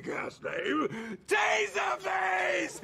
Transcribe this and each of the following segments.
kick-ass name, Taserface!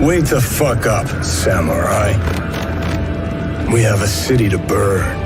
Wake the fuck up, samurai. We have a city to burn.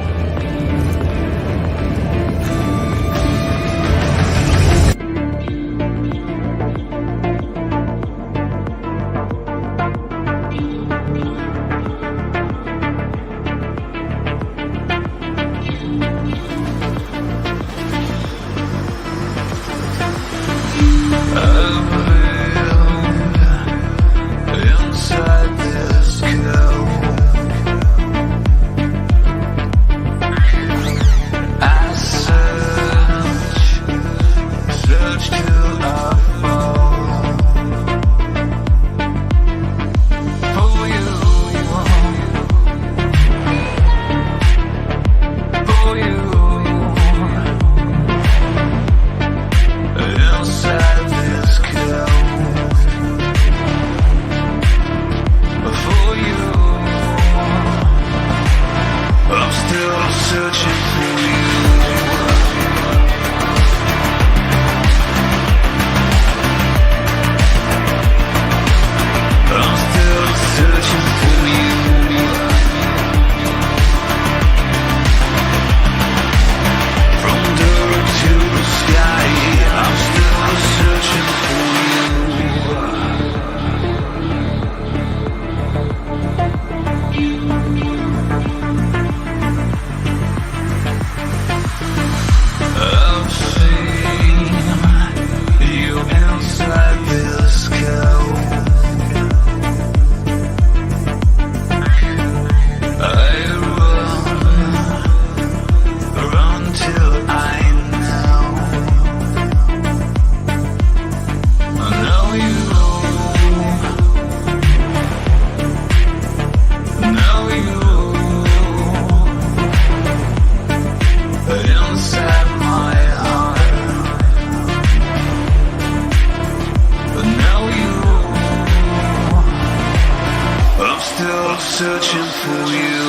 Searching for you.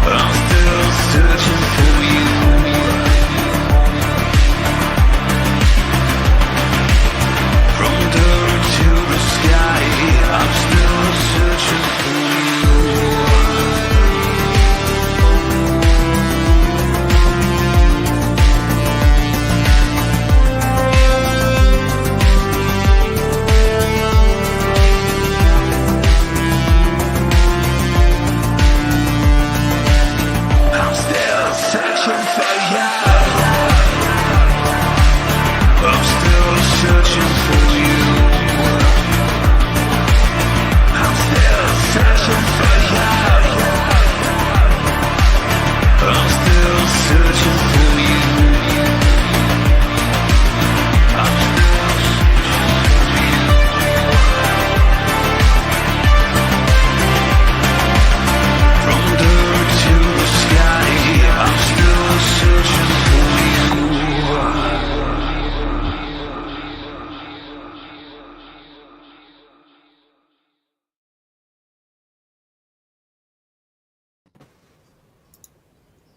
I'm still searching for you. From dirt to the sky, I'm still searching for you.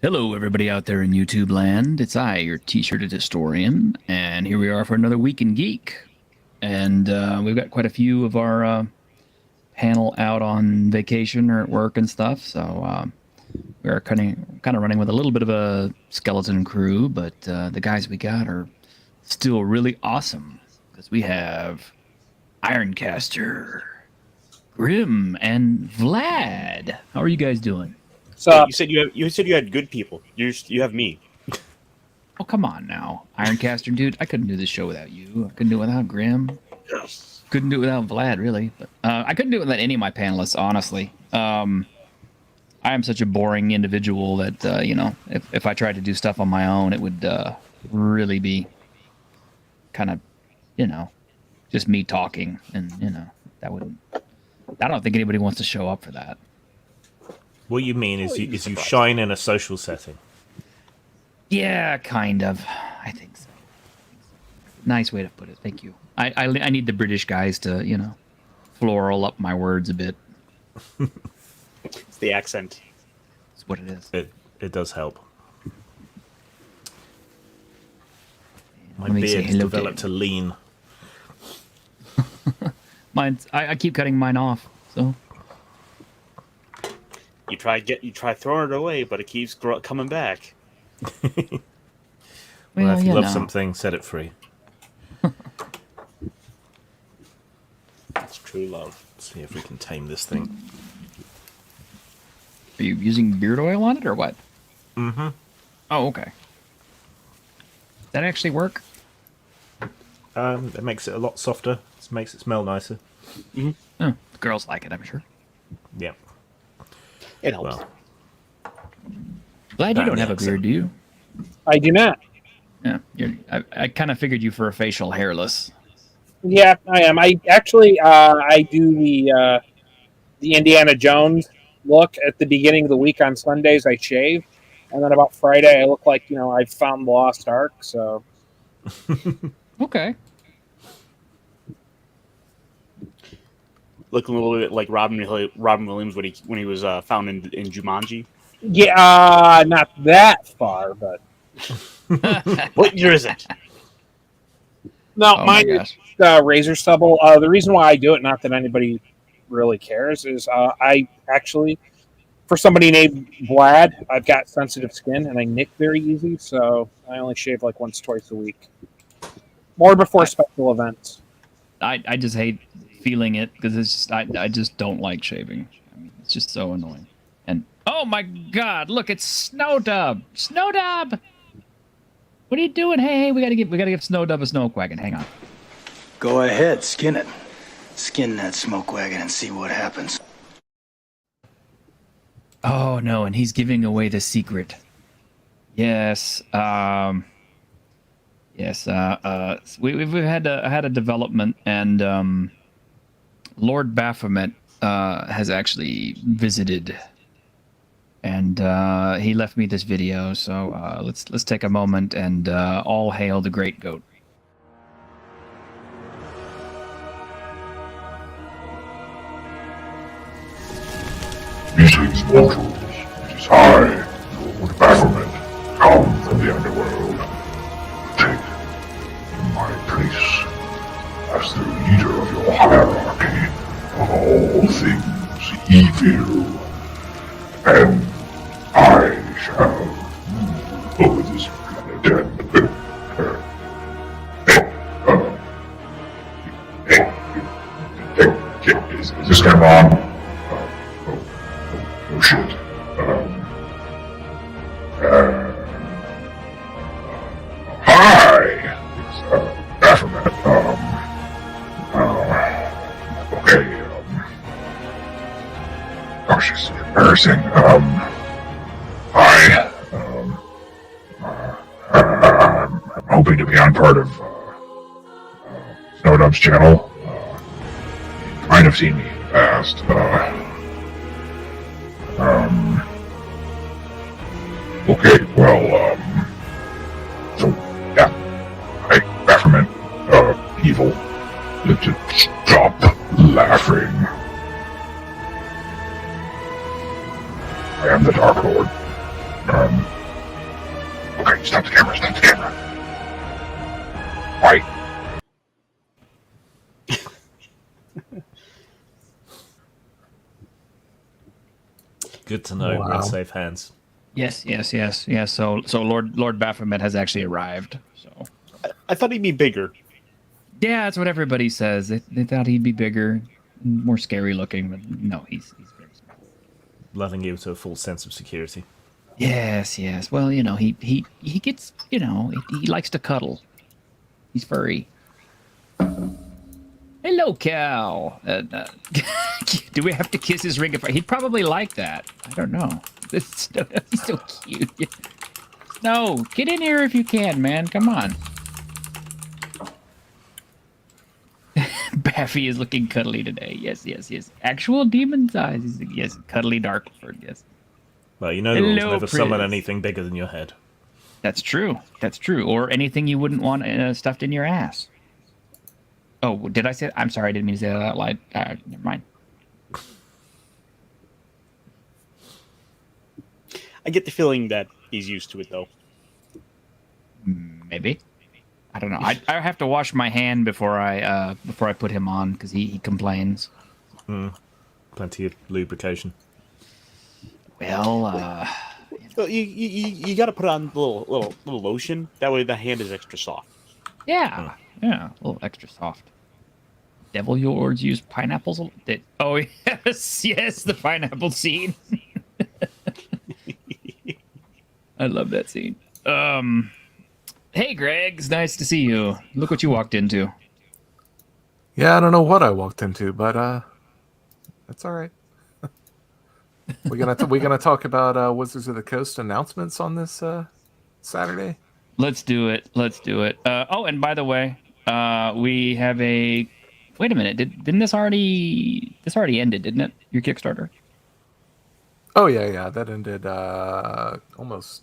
Hello, everybody out there in YouTube land. It's I, your T-shirted historian, and here we are for another week in Geek. And we've got quite a few of our panel out on vacation or at work and stuff, so we're kind of running with a little bit of a skeleton crew, but the guys we got are still really awesome because we have Ironcaster, Grim, and Vlad. How are you guys doing? So you said you had good people. You have me. Oh, come on now. Ironcaster, dude, I couldn't do this show without you. I couldn't do it without Grim. Couldn't do it without Vlad, really. But I couldn't do it without any of my panelists, honestly. I am such a boring individual that, if I tried to do stuff on my own, it would really be kind of, just me talking. And, that wouldn't... I don't think anybody wants to show up for that. What you mean is you shine in a social setting. Yeah, kind of. I think so. Nice way to put it. Thank you. I need the British guys to, floral up my words a bit. It's the accent. That's what it is. It does help. My Let me say beard has hello developed to lean. I keep cutting mine off, so... You try throwing it away, but it keeps coming back. Well, if you love something, set it free. That's true love. Let's see if we can tame this thing. Are you using beard oil on it, or what? Mm-hmm. Oh, okay. Does that actually work? It makes it a lot softer. It makes it smell nicer. Mm-hmm. Oh, the girls like it, I'm sure. Yeah. It helps. Well, Glad you don't have a beard, do you? I do not. Yeah. I kind of figured you for a facial hairless. Yeah, I am. I actually I do the Indiana Jones look at the beginning of the week on Sundays. I shave, and then about Friday I look like I've found the lost ark. So Okay. Looking a little bit like Robin Williams when he was found in Jumanji. yeah, not that far, but What year is it? no, Oh my mine is razor stubble. The reason why I do it, not that anybody really cares, is I actually, for somebody named Vlad, I've got sensitive skin and I nick very easy, so I only shave like once, twice a week. More before special events. I just hate feeling it because it's just I just don't like shaving. I mean, it's just so annoying. And oh my God, look, it's Snowdub. Snowdub, what are you doing? Hey, we gotta give Snowdub a snow wagon. Hang on. Go ahead, skin it. Skin that smoke wagon and see what happens. Oh no, and he's giving away the secret. Yes. Yes. We've had a development, and Lord Baphomet has actually visited, and he left me this video. So let's take a moment and all hail the Great Goat. Greetings, mortals. It is I, Lord Baphomet, come from the underworld. Take my place as the leader of your hierarchy of all things evil. And I shall rule over this planet and... Is this camera on? Oh shit. Hi! It's Baphomet. Okay. Gosh, it's embarrassing. Hi. I'm hoping to be on part of Snowdub's channel. You might have seen me in the past. Okay, well, so, yeah, I, Baphomet, evil, to stop laughing. I am the Dark Lord. Stop the camera, stop the camera. Right. Good to know. We're in safe hands. Yes. So Lord Baphomet has actually arrived. So I thought he'd be bigger. yeah, that's what everybody says. They thought he'd be bigger, more scary looking, but no, he's very small. Loving you to a full sense of security. Yes. Well, he gets, he likes to cuddle. He's furry. Hello, Cal. Do we have to kiss his ring? He'd probably like that. I don't know. He's so cute. No, get in here if you can, man. Come on. Baffy is looking cuddly today. Yes. Actual demon size. Yes, cuddly Darkford. Yes. Well, you know the rules. Never summon anything bigger than your head. That's true. Or anything you wouldn't want stuffed in your ass. Oh, did I say that? I'm sorry, I didn't mean to say that out loud. Never mind. I get the feeling that he's used to it, though. Maybe. I don't know. I have to wash my hand before I put him on because he complains. Plenty of lubrication. Well, you got to put on a little lotion. That way the hand is extra soft. Yeah, a little extra soft. Devil Lords use pineapples. Oh yes, the pineapple scene. I love that scene. Hey Greg, it's nice to see you. Look what you walked into. Yeah, I don't know what I walked into, but that's all right. we gonna talk about Wizards of the Coast announcements on this Saturday. Let's do it. Oh, and by the way, we have a. Wait a minute. Didn't this already ended? Didn't it? Your Kickstarter. Oh yeah. That ended almost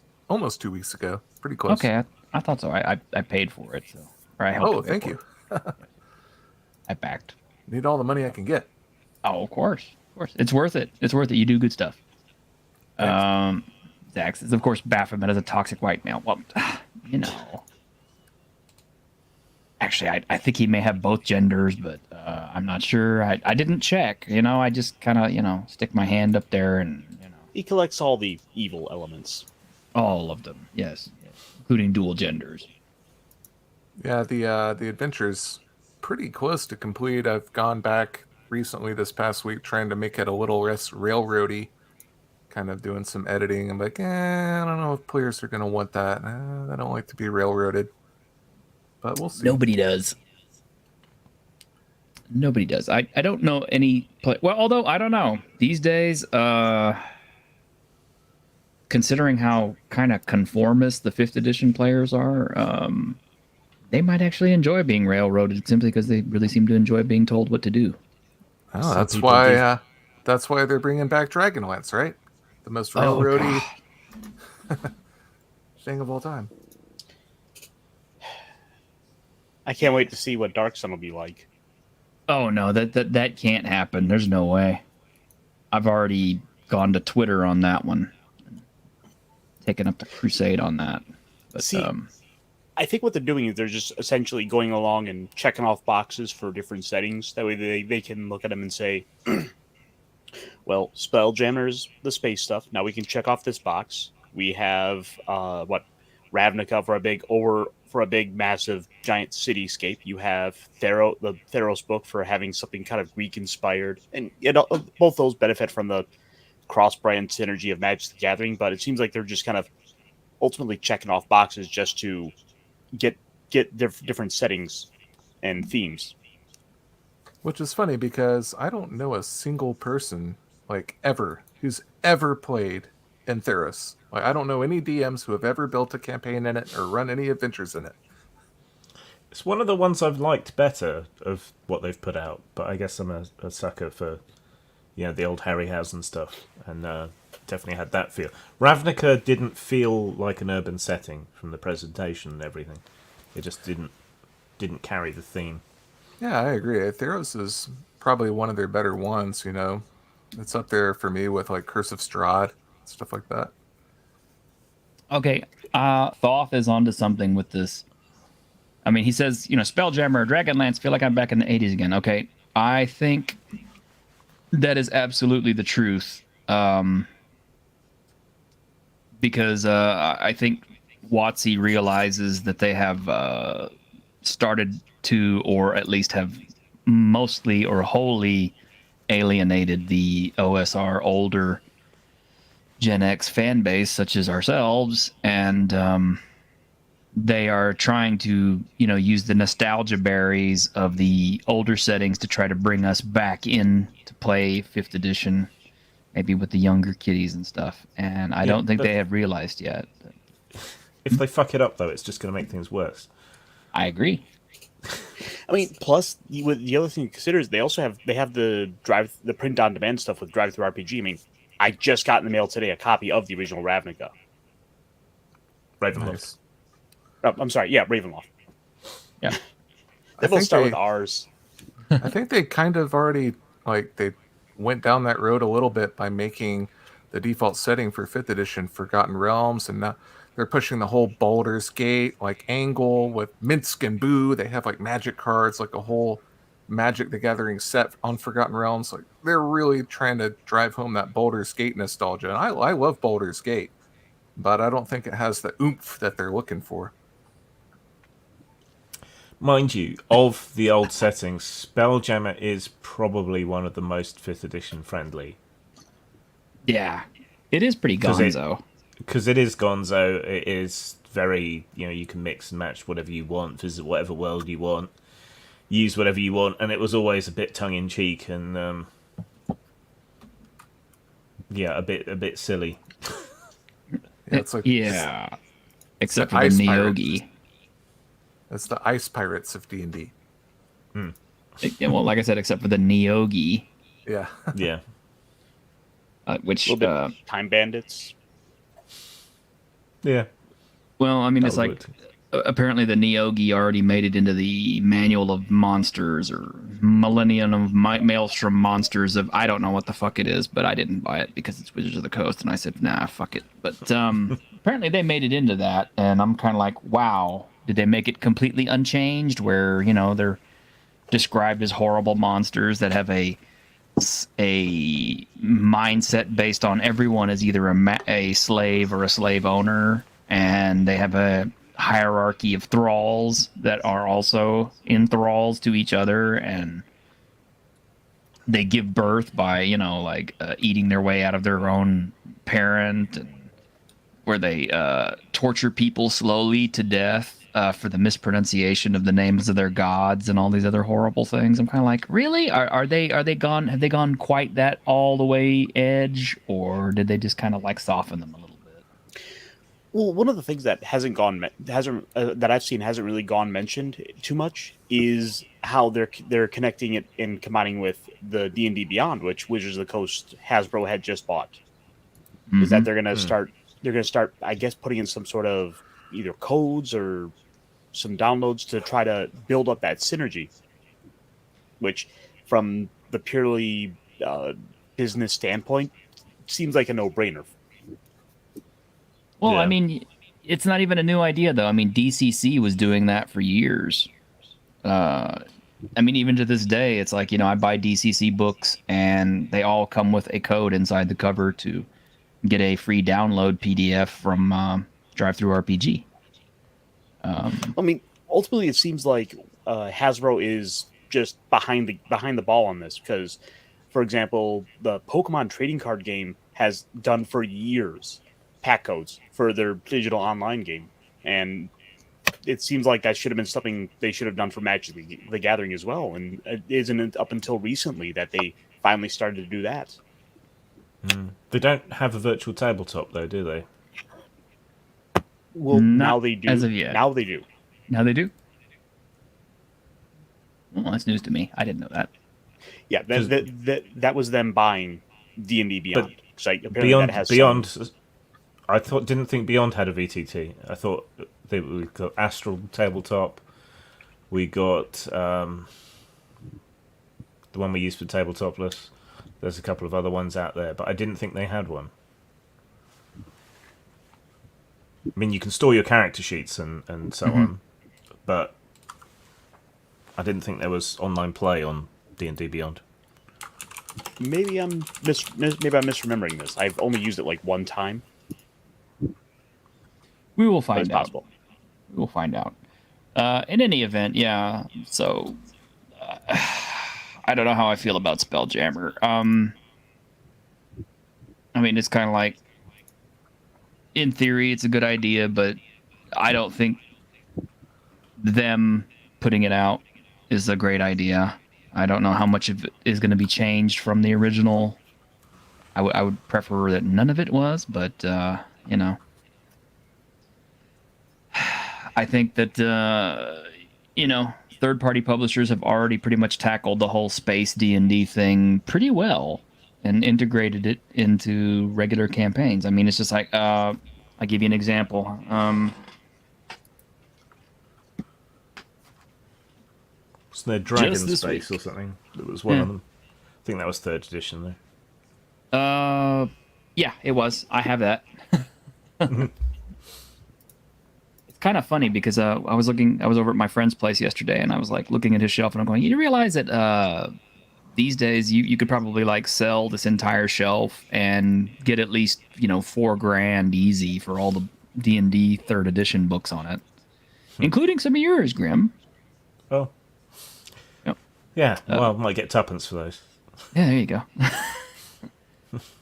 2 weeks ago. Pretty close. Okay, I thought so. I paid for it. So. Or I helped thank you. I backed. Need all the money I can get. Oh, of course. It's worth it. You do good stuff. Zax is, of course, Baphomet as a toxic white male. Well, Actually, I think he may have both genders, but I'm not sure. I didn't check. I just kind of, stick my hand up there and, He collects all the evil elements. All of them, yes. Including dual genders. Yeah, the adventure's pretty close to complete. I've gone back recently this past week trying to make it a little less railroady, kind of doing some editing. I'm like, I don't know if players are going to want that. I don't like to be railroaded, but we'll see. Nobody does. I don't know any well, although I don't know these days, considering how kind of conformist the 5th edition players are, they might actually enjoy being railroaded simply because they really seem to enjoy being told what to do. Oh, that's why they're bringing back Dragonlance, right? The most railroady thing of all time. I can't wait to see what Dark Sun will be like. Oh no, that can't happen. There's no way. I've already gone to Twitter on that one, taken up the crusade on that. But see, I think what they're doing is they're just essentially going along and checking off boxes for different settings. That way they can look at them and say, well, Spelljammers, the space stuff. Now we can check off this box. We have Ravnica for a big, massive, giant cityscape. You have the Theros book for having something kind of Greek-inspired. And both those benefit from the cross-brand synergy of Magic the Gathering, but it seems like they're just kind of ultimately checking off boxes just to get different settings and themes. Which is funny because I don't know a single person, who's ever played in Theros. I don't know any DMs who have ever built a campaign in it or run any adventures in it. It's one of the ones I've liked better of what they've put out, but I guess I'm a sucker for, the old Harryhausen stuff, and definitely had that feel. Ravnica didn't feel like an urban setting from the presentation and everything. It just didn't carry the theme. Yeah, I agree. Theros is probably one of their better ones, It's up there for me with Curse of Strahd, stuff like that. Okay, Thoth is onto something with this. I mean, he says, Spelljammer, Dragonlance, feel like I'm back in the 80s again. Okay, I think that is absolutely the truth. Because I think WotC realizes that they have started to, or at least have mostly or wholly alienated the OSR older Gen X fan base, such as ourselves, and they are trying to, use the nostalgia berries of the older settings to try to bring us back in to play 5th edition, maybe with the younger kiddies and stuff. And I don't think they have realized yet. If they fuck it up, though, it's just going to make things worse. I agree. I mean, plus with the other thing to consider is they have the print on demand stuff with Drive Through RPG. I mean, I just got in the mail today a copy of the original Ravnica. Ravenloft. Nice. Oh, I'm sorry, yeah, Ravenloft. Yeah, they both start with R's. I think they kind of already they went down that road a little bit by making the default setting for 5th edition Forgotten Realms, and now they're pushing the whole Baldur's Gate angle with Minsk and Boo. They have magic cards, a whole Magic the Gathering set on Forgotten Realms. They're really trying to drive home that Baldur's Gate nostalgia. And I love Baldur's Gate, but I don't think it has the oomph that they're looking for. Mind you, of the old settings, Spelljammer is probably one of the most 5th edition friendly. Yeah, it is pretty gonzo. Because it is gonzo. It is very, you can mix and match whatever you want, visit whatever world you want, use whatever you want, and it was always a bit tongue-in-cheek and, a bit silly. Except for the Neogi. That's the Ice Pirates of D&D. Well, like I said, except for the Neogi. Yeah. Yeah. Which Time Bandits. Yeah. Well, I mean, it's apparently the Neogi already made it into the Manual of Monsters or Millennium of Maelstrom Monsters of I don't know what the fuck it is, but I didn't buy it because it's Wizards of the Coast, and I said, nah, fuck it. But apparently they made it into that, and I'm kind of like, wow, did they make it completely unchanged where, they're described as horrible monsters that have a mindset based on everyone is either a slave or a slave owner, and they have a hierarchy of thralls that are also enthralls to each other, and they give birth by eating their way out of their own parent, and where they torture people slowly to death for the mispronunciation of the names of their gods and all these other horrible things. I'm kind of like, really? Are they gone? Have they gone quite that all the way edge, or did they just kind of soften them a little bit? Well, one of the things that that I've seen hasn't really gone mentioned too much is how they're connecting it and combining with the D&D Beyond, which Wizards of the Coast Hasbro had just bought. Mm-hmm. Is that they're going to start? They're going to start, I guess, putting in some sort of either codes or some downloads to try to build up that synergy, which from the purely business standpoint seems like a no-brainer. Well, yeah. I mean, it's not even a new idea, though. I mean, DCC was doing that for years. I mean, even to this day, it's like, I buy DCC books, and they all come with a code inside the cover to get a free download PDF from DriveThruRPG. I mean, ultimately, it seems like Hasbro is just behind the ball on this because, for example, the Pokemon trading card game has done for years pack codes for their digital online game, and it seems like that should have been something they should have done for Magic the Gathering as well. And it isn't up until recently that they finally started to do that. They don't have a virtual tabletop, though, do they? Well, now they do. As of yet. Now they do. Now they do? Well, that's news to me. I didn't know that. Yeah, that was them buying D&D Beyond. Beyond. I didn't think Beyond had a VTT. I thought we got Astral Tabletop. We got the one we used for Tabletopless. There's a couple of other ones out there, but I didn't think they had one. I mean, you can store your character sheets and so on, but I didn't think there was online play on D&D Beyond. Maybe I'm misremembering this. I've only used it like one time. We will But find it's out. possible. We'll find out. In any event, yeah. So I don't know how I feel about Spelljammer. I mean, it's kind of like, in theory, it's a good idea, but I don't think them putting it out is a great idea. I don't know how much of it is going to be changed from the original. I would prefer that none of it was, but, you know. I think that, you know, third-party publishers have already pretty much tackled the whole space D&D thing pretty well and integrated it into regular campaigns. I mean, it's just like, I'll give you an example. Wasn't there Dragon Just this Space week. or something? That was one of them. I think that was 3rd edition, Yeah, it was. I have that. It's kind of funny because I was over at my friend's place yesterday, and I was like looking at his shelf, and I'm going, you realize that these days you could probably like sell this entire shelf and get at least, you know, $4,000 easy for all the D&D 3rd edition books on it, including some of yours, Grim. Oh. Yep. Yeah, well, I might get tuppence for those. Yeah, there you go.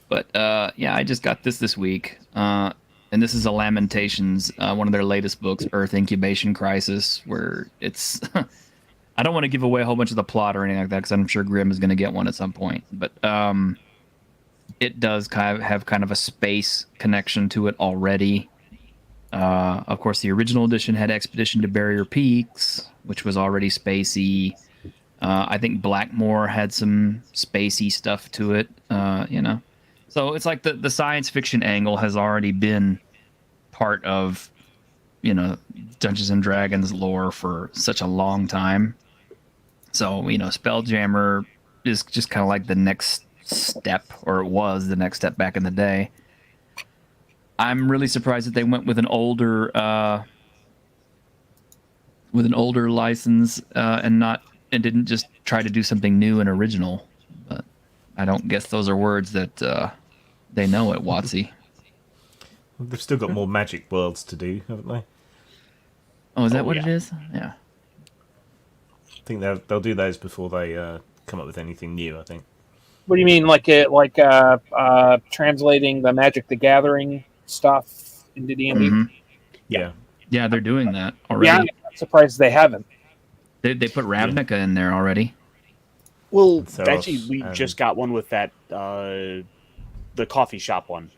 But yeah, I just got this week, and this is a Lamentations, one of their latest books, Earth Incubation Crisis, where it's. I don't want to give away a whole bunch of the plot or anything like that, because I'm sure Grim is going to get one at some point. But it does have kind of a space connection to it already. Of course, the original edition had Expedition to Barrier Peaks, which was already spacey. I think Blackmore had some spacey stuff to it, you know. So it's like the science fiction angle has already been part of, you know, Dungeons and Dragons lore for such a long time. So, you know, Spelljammer is just kind of like the next step, or it was the next step back in the day. I'm really surprised that they went with an older license and didn't just try to do something new and original. But I don't guess those are words that they know at WotC. They've still got more Magic Worlds to do, haven't they? Oh, is that what it is? Yeah. I think they'll do those before they come up with anything new, I think. What do you mean, like translating the Magic the Gathering stuff into D&D? Mm-hmm. Yeah. Yeah, they're doing that already. Yeah, I'm surprised they haven't. They put Ravnica in there already. Well, So, actually, we just got one with that the coffee shop one.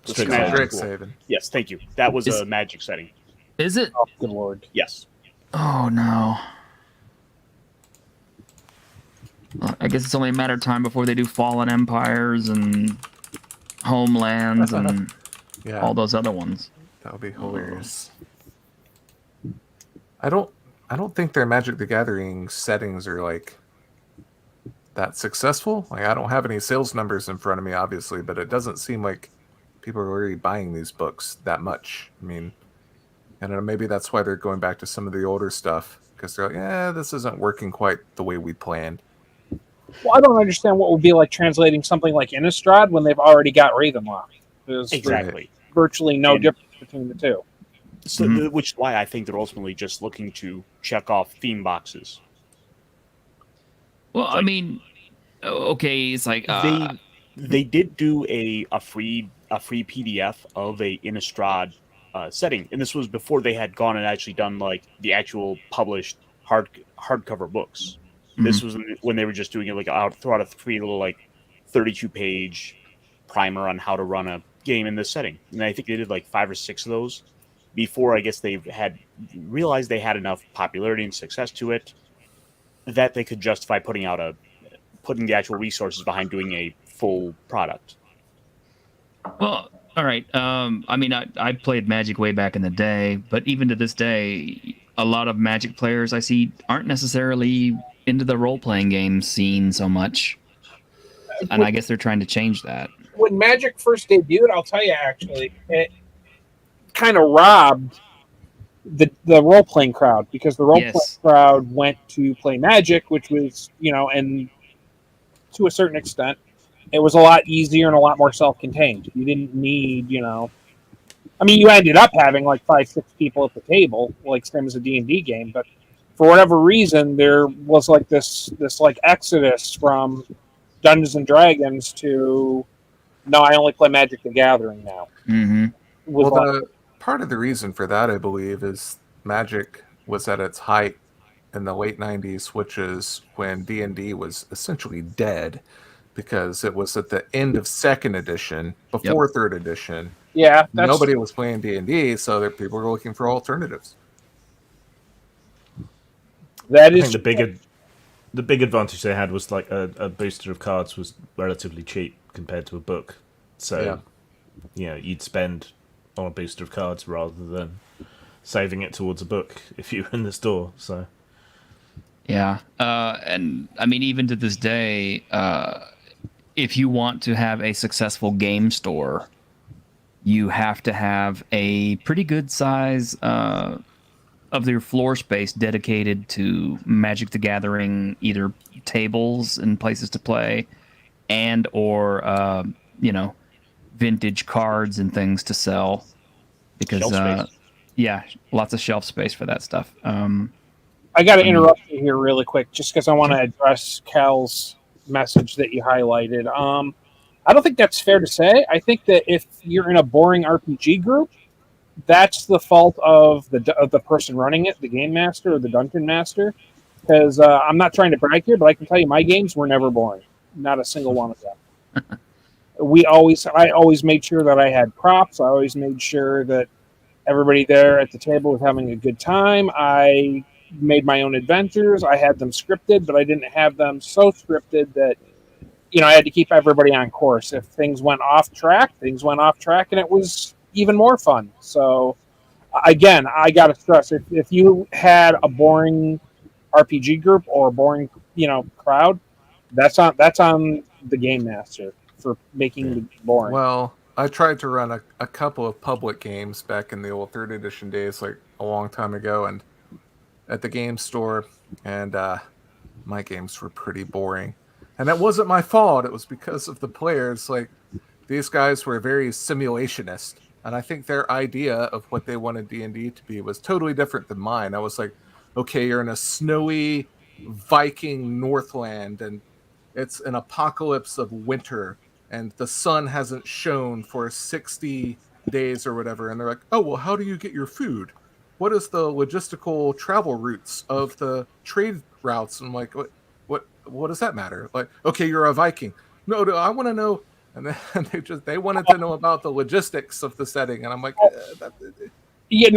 The Strixhaven. Yes, thank you. That was a Magic setting. Is it? Oh, good lord. Yes. Oh, no. I guess it's only a matter of time before they do Fallen Empires and Homelands and Yeah, all those other ones. that would be hilarious. I don't think their Magic the Gathering settings are like that successful. Like, I don't have any sales numbers in front of me, obviously, but it doesn't seem like people are really buying these books that much. I mean, and maybe that's why they're going back to some of the older stuff, because they're like, yeah, this isn't working quite the way we planned. Well, I don't understand what would be like translating something like Innistrad when they've already got Ravenloft. There's Exactly. virtually no difference between the two. So, which is why I think they're ultimately just looking to check off theme boxes. Well, I mean, okay, it's like They did do a free PDF of a Innistrad setting, and this was before they had gone and actually done like the actual published hardcover books. This was when they were just doing it like throughout a free little like 32-page primer on how to run a game in this setting. And I think they did like 5 or 6 of those before I guess they had realized they had enough popularity and success to it that they could justify putting the actual resources behind doing a full product. well, all right. I mean, I played Magic way back in the day, but even to this day, a lot of Magic players I see aren't necessarily into the role-playing game scene so much. And I guess they're trying to change that. When Magic first debuted, I'll tell you, actually, it kind of robbed the role playing crowd, because the role playing crowd went to play Magic, which was, and to a certain extent, it was a lot easier and a lot more self contained. You didn't need, I mean, you ended up having like 5-6 people at the table, like same as a D&D game, but for whatever reason, there was like this like exodus from Dungeons and Dragons to, no, I only play Magic the Gathering now. Mm-hmm. Well, part of the reason for that, I believe, is Magic was at its height in the late 90s, which is when D&D was essentially dead, because it was at the end of 2nd edition, before 3rd edition. Yeah, nobody was playing D&D, so people were looking for alternatives. That is I think the big advantage they had was like a booster of cards was relatively cheap compared to a book. So, you'd spend on a booster of cards rather than saving it towards a book if you were in the store. So, yeah, and I mean, even to this day, if you want to have a successful game store, you have to have a pretty good size of your floor space dedicated to Magic the Gathering, either tables and places to play, and or vintage cards and things to sell, because lots of shelf space for that stuff. I got to interrupt you here really quick, just because I want to address Cal's message that you highlighted. I don't think that's fair to say. I think that if you're in a boring RPG group, that's the fault of the person running it, the game master or the dungeon master. Because I'm not trying to brag here, but I can tell you my games were never boring. Not a single one of them. I always made sure that I had props. I always made sure that everybody there at the table was having a good time. I made my own adventures. I had them scripted, but I didn't have them so scripted that I had to keep everybody on course. If things went off track, and it was even more fun. So, again, I got to stress, if you had a boring RPG group or a boring, crowd, that's on the game master for making it boring. Well, I tried to run a couple of public games back in the old 3rd edition days, like a long time ago, and at the game store, and my games were pretty boring. And that wasn't my fault. It was because of the players. Like, these guys were very simulationist, and I think their idea of what they wanted D&D to be was totally different than mine. I was like, okay, you're in a snowy Viking Northland, and it's an apocalypse of winter, and the sun hasn't shone for 60 days or whatever. And they're like, oh, well, how do you get your food? What is the logistical travel routes of the trade routes? And I'm like, what does that matter? Like, okay, you're a Viking. No, I want to know. And then they wanted to know about the logistics of the setting. And I'm like,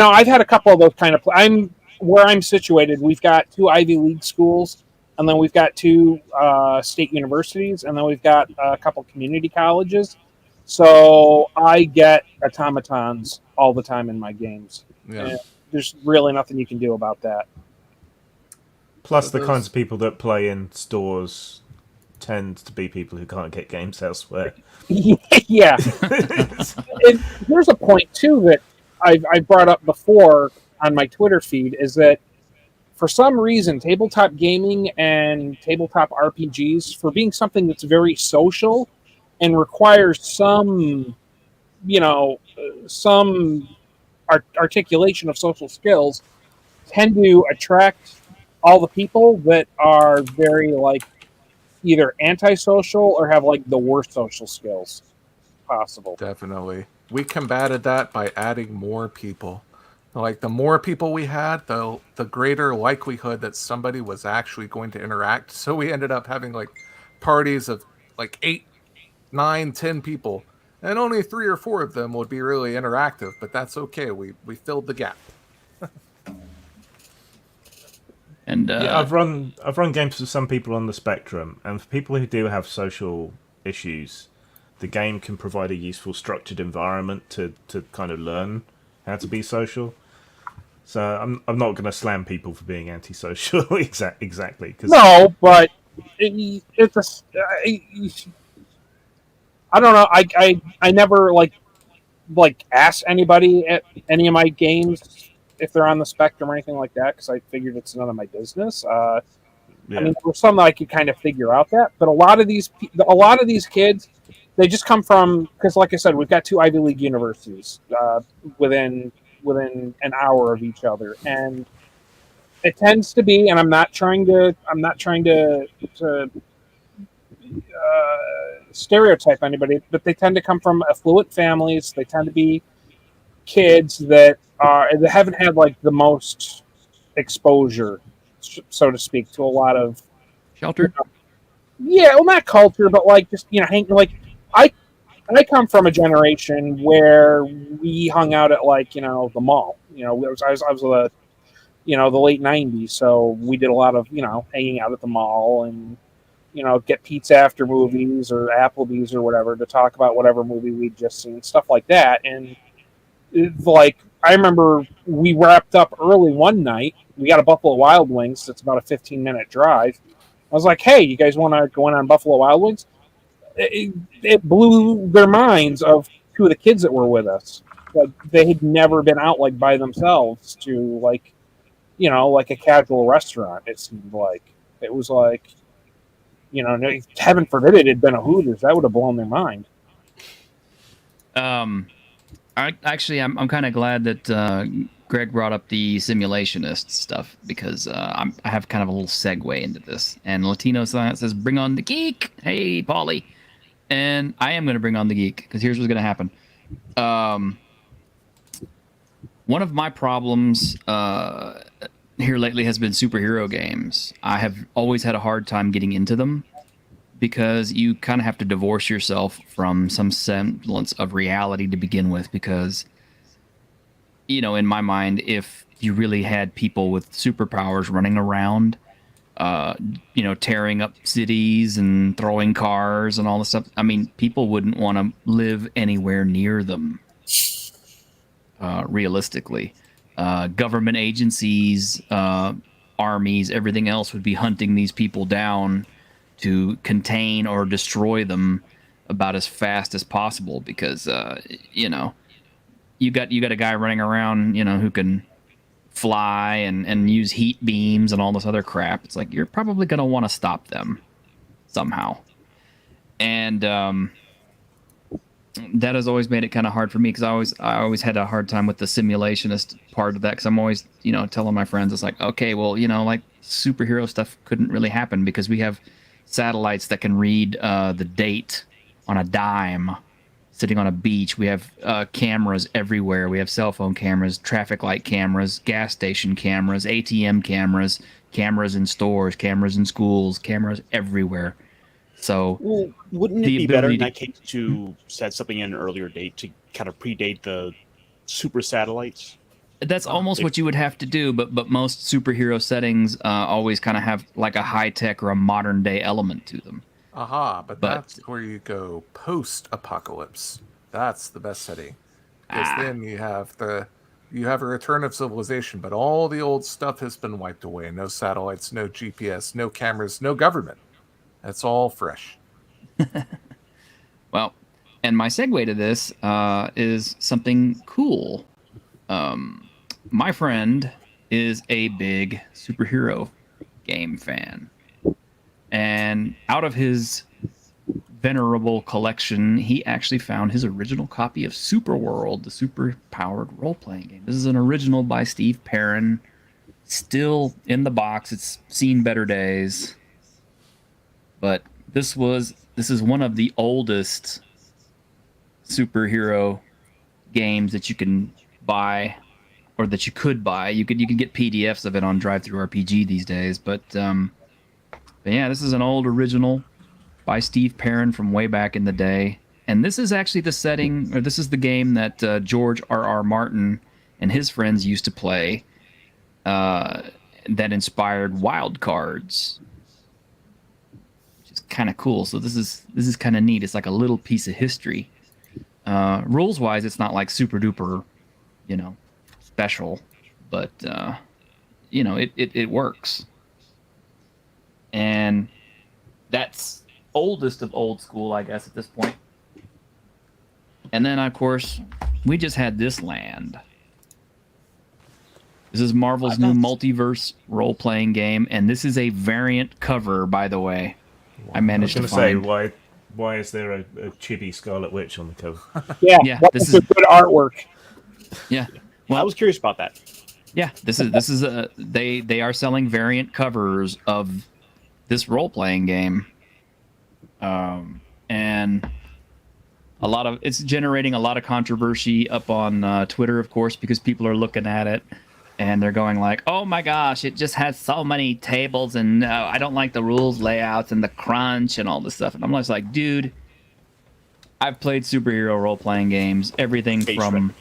I've had a couple of those kind of. Where I'm situated, we've got 2 Ivy League schools, and then we've got 2 state universities, and then we've got a couple community colleges. So I get automatons all the time in my games. Yeah. And there's really nothing you can do about that. Plus, the kinds of people that play in stores tend to be people who can't get games elsewhere. Yeah. And here's a point, too, that I brought up before on my Twitter feed, is that for some reason, tabletop gaming and tabletop RPGs, for being something that's very social and requires some articulation of social skills, tend to attract all the people that are very, like, either antisocial or have, like, the worst social skills possible. Definitely. We combated that by adding more people. Like, the more people we had, the greater likelihood that somebody was actually going to interact. So we ended up having, like, parties of, like, 8, 9, 10 people. And only 3 or 4 of them would be really interactive. But that's okay. We filled the gap. And I've run games for some people on the spectrum, and for people who do have social issues, the game can provide a useful structured environment to kind of learn how to be social. So I'm not going to slam people for being antisocial exactly. No, but it's I don't know. I never, like, like ask anybody at any of my games if they're on the spectrum or anything like that because I figured it's none of my business. I mean, there were some that I could kind of figure out that, but a lot of these kids, they just come from because, like I said, we've got two Ivy League universities within an hour of each other, and it tends to be. And I'm not trying to stereotype anybody, but they tend to come from affluent families. They tend to be kids that haven't had like the most exposure, so to speak, to a lot of Sheltered. yeah, well, not culture, but like just like I come from a generation where we hung out at like the mall. I was the late '90s, so we did a lot of hanging out at the mall and get pizza after movies or Applebee's or whatever to talk about whatever movie we'd just seen, stuff like that. And like I remember we wrapped up early one night. We got a Buffalo Wild Wings. That's about a 15-minute drive. I was like, "Hey, you guys want to go in on Buffalo Wild Wings?" It blew their minds of two of the kids that were with us. Like they had never been out like by themselves to like like a casual restaurant. It seemed like it was like heaven forbid it had been a Hooters. That would have blown their mind. I'm kind of glad that Greg brought up the simulationist stuff because I have kind of a little segue into this. And Latino Science says, "Bring on the geek." Hey, Paulie. And I am going to bring on the geek because here's what's going to happen. One of my problems here lately has been superhero games. I have always had a hard time getting into them because you kind of have to divorce yourself from some semblance of reality to begin with because, in my mind, if you really had people with superpowers running around, tearing up cities and throwing cars and all this stuff, I mean, people wouldn't want to live anywhere near them, realistically. Government agencies, armies, everything else would be hunting these people down to contain or destroy them about as fast as possible because you got a guy running around who can fly and use heat beams and all this other crap. It's like you're probably going to want to stop them somehow. And that has always made it kind of hard for me because I always had a hard time with the simulationist part of that because I'm always telling my friends it's like, okay, well, like superhero stuff couldn't really happen because we have satellites that can read the date on a dime sitting on a beach. We have cameras everywhere. We have cell phone cameras, traffic light cameras, gas station cameras, ATM cameras, cameras in stores, cameras in schools, cameras everywhere. So, well, wouldn't it be better in that case to set something in an earlier date to kind of predate the super satellites? That's almost what you would have to do, but most superhero settings always kind of have like a high-tech or a modern-day element to them. But that's where you go post-apocalypse. That's the best setting. Because then you have a return of civilization, but all the old stuff has been wiped away. No satellites, no GPS, no cameras, no government. That's all fresh. Well, and my segue to this is something cool. My friend is a big superhero game fan. And out of his venerable collection, he actually found his original copy of Superworld, the super-powered role-playing game. This is an original by Steve Perrin. Still in the box. It's seen better days. But this is one of the oldest superhero games that you can buy, or that you could buy. You could get PDFs of it on DriveThruRPG these days. But yeah, this is an old original by Steve Perrin from way back in the day. And this is actually this is the game that George R.R. Martin and his friends used to play that inspired Wild Cards. Kind of cool. So this is kind of neat. It's like a little piece of history. Rules wise, it's not like super duper, special, but it works. And that's oldest of old school, I guess, at this point. And then of course we just had this land. This is Marvel's new Multiverse role-playing game, and this is a variant cover, by the way. I managed to find. Why is there a chibi Scarlet Witch on the cover? Yeah, this is good artwork. Yeah, well, I was curious about that. Yeah, this is they are selling variant covers of this role-playing game, and it's generating a lot of controversy up on Twitter, of course, because people are looking at it and they're going like, "Oh my gosh, it just has so many tables, and I don't like the rules layouts and the crunch and all this stuff." And I'm just like, dude, I've played superhero role-playing games, everything from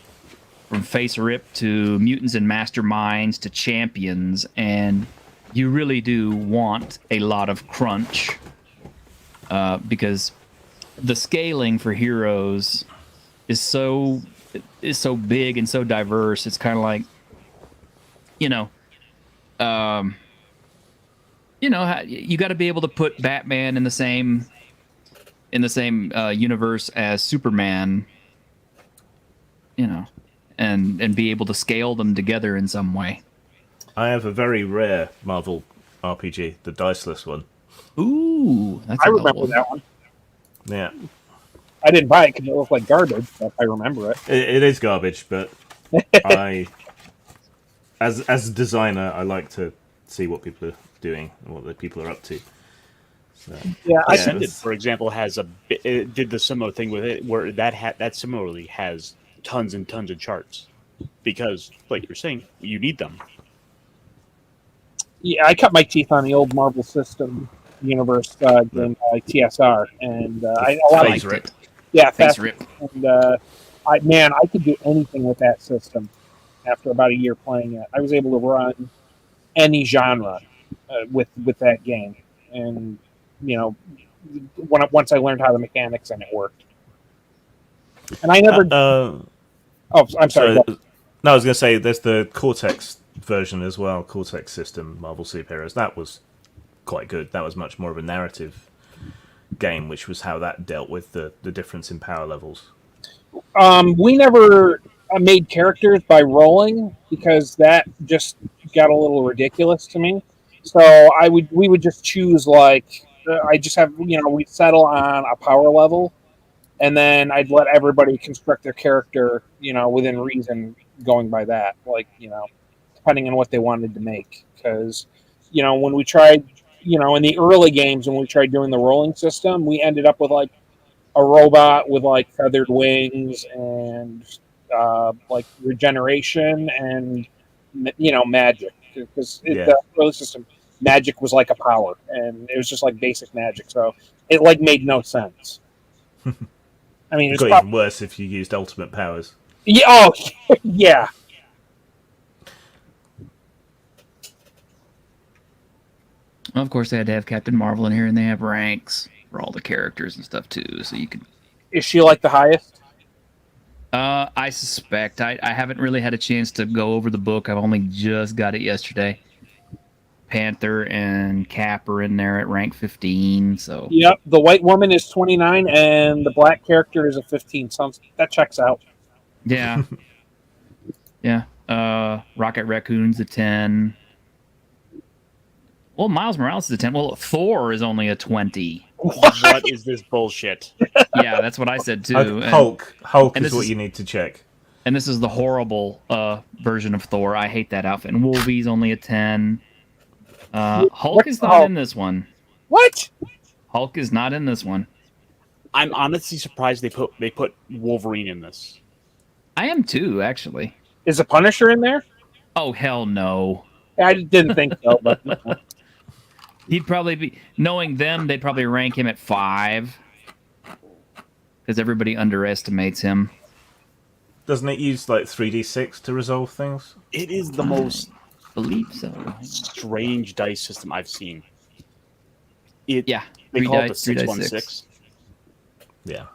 Face Rip to Mutants and Masterminds to Champions, and you really do want a lot of crunch because the scaling for heroes is so big and so diverse. It's kind of like, you got to be able to put Batman in the same universe as Superman, and be able to scale them together in some way. I have a very rare Marvel RPG, the diceless one. Ooh, I remember that one. Yeah. I didn't buy it because it looked like garbage, but I remember it. It is garbage, but as a designer, I like to see what people are doing and what the people are up to. So, Ascended, for example, did the similar thing with it, where that similarly has tons and tons of charts, because, like you're saying, you need them. Yeah, I cut my teeth on the old Marvel System universe game, TSR, and I liked it. Yeah, Face Rip. And I could do anything with that system. After about a year playing it, I was able to run any genre with that game, and once I learned how the mechanics and it worked. And I never. I'm sorry. No, I was going to say there's the Cortex version as well, Cortex system, Marvel Superheroes. That was quite good. That was much more of a narrative game, which was how that dealt with the difference in power levels. We never made characters by rolling, because that just got a little ridiculous to me. So we would just choose, like, I just have, we'd settle on a power level, and then I'd let everybody construct their character, within reason, going by that, like, depending on what they wanted to make. Because, when we tried, in the early games, when we tried doing the rolling system, we ended up with, like, a robot with, like, feathered wings and, like, regeneration and, magic. Because the early system, magic was like a power, and it was just like basic magic. So it, like, made no sense. I mean, it got even worse if you used ultimate powers. Yeah. Oh, yeah. Well, of course, they had to have Captain Marvel in here, and they have ranks for all the characters and stuff too. So you could. Is she like the highest? I suspect. I haven't really had a chance to go over the book. I've only just got it yesterday. Panther and Cap are in there at rank 15. So. Yep, the white woman is 29, and the black character is a 15. So that checks out. Yeah. Yeah. Rocket Raccoon's a 10. Well, Miles Morales is a 10. Well, Thor is only a 20. What is this bullshit? Yeah, that's what I said too. Hulk is what you need to check. And this is the horrible version of Thor. I hate that outfit. And Wolvie's only a 10. Hulk is not in this one. What? Hulk is not in this one. I'm honestly surprised they put Wolverine in this. I am too, actually. Is the Punisher in there? Oh, hell no. I didn't think so, but he'd probably be, knowing them, they'd probably rank him at 5. Because everybody underestimates him. Doesn't it use like 3d6 to resolve things? It is the most believe so strange dice system I've seen. They call it the 616. Yeah.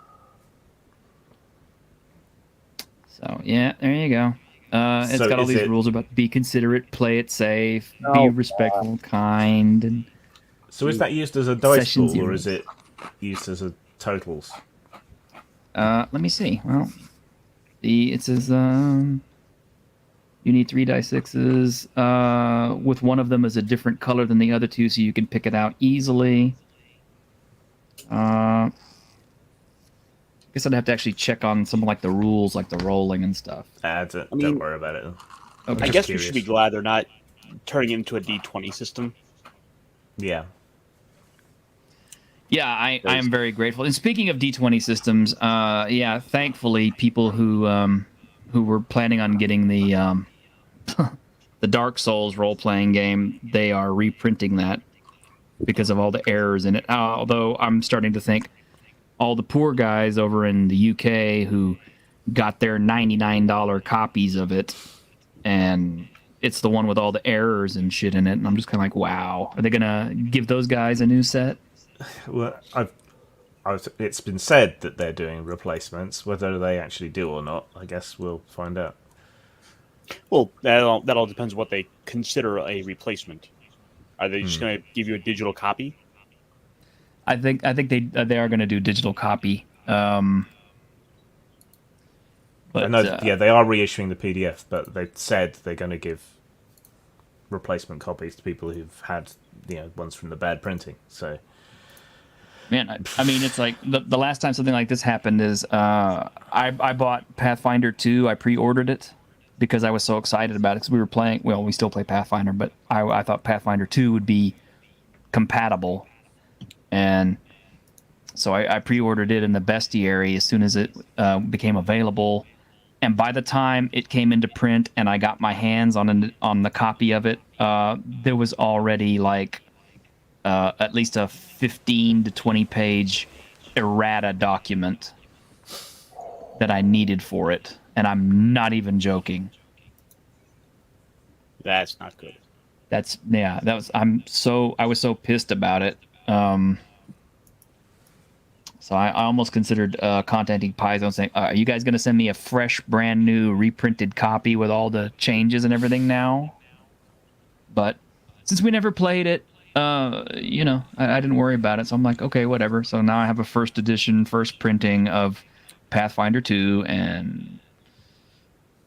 So yeah, there you go. It's got all these rules about be considerate, play it safe, be respectful, kind. And so is that used as a dice pool, or is it used as a totals? Let me see. Well, It says you need 3 die 6s. With one of them is a different color than the other two, so you can pick it out easily. I guess I'd have to actually check on some like the rules, like the rolling and stuff. Don't worry about it. Okay. I guess we should be glad they're not turning it into a D20 system. Yeah. Yeah, I am very grateful. And speaking of D20 systems, thankfully, people who were planning on getting the the Dark Souls role-playing game, they are reprinting that because of all the errors in it. Although I'm starting to think all the poor guys over in the UK who got their $99 copies of it, and it's the one with all the errors and shit in it, and I'm just kind of like, wow, are they gonna give those guys a new set? Well, it's been said that they're doing replacements. Whether they actually do or not, I guess we'll find out. Well, that all depends what they consider a replacement. Are they just going to give you a digital copy? I think they are going to do digital copy. But I know, they are reissuing the PDF, but they've said they're going to give replacement copies to people who've had ones from the bad printing. So, man, I mean, it's like the last time something like this happened is I bought Pathfinder 2. I pre-ordered it because I was so excited about it because we were playing. Well, we still play Pathfinder, but I thought Pathfinder 2 would be compatible, and so I pre-ordered it in the bestiary as soon as it became available. And by the time it came into print and I got my hands on the copy of it, there was already like at least a 15 to 20 page errata document that I needed for it, and I'm not even joking. That's not good. I was so pissed about it. So I almost considered contacting Paizo and saying, are you guys going to send me a fresh, brand new, reprinted copy with all the changes and everything now? But since we never played it, I didn't worry about it. So I'm like, okay, whatever. So now I have a first edition, first printing of Pathfinder 2, and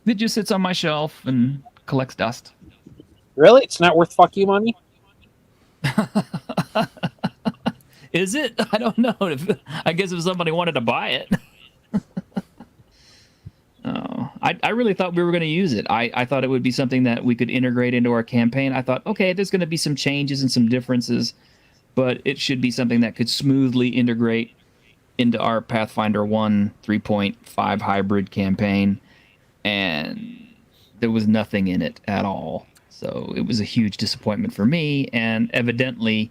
it just sits on my shelf and collects dust. Really? It's not worth fuck you money? Is it? I don't know. I guess if somebody wanted to buy it. Oh, I really thought we were going to use it. I thought it would be something that we could integrate into our campaign. I thought, okay, there's going to be some changes and some differences, but it should be something that could smoothly integrate into our Pathfinder 1 3.5 hybrid campaign, and there was nothing in it at all. So it was a huge disappointment for me, and evidently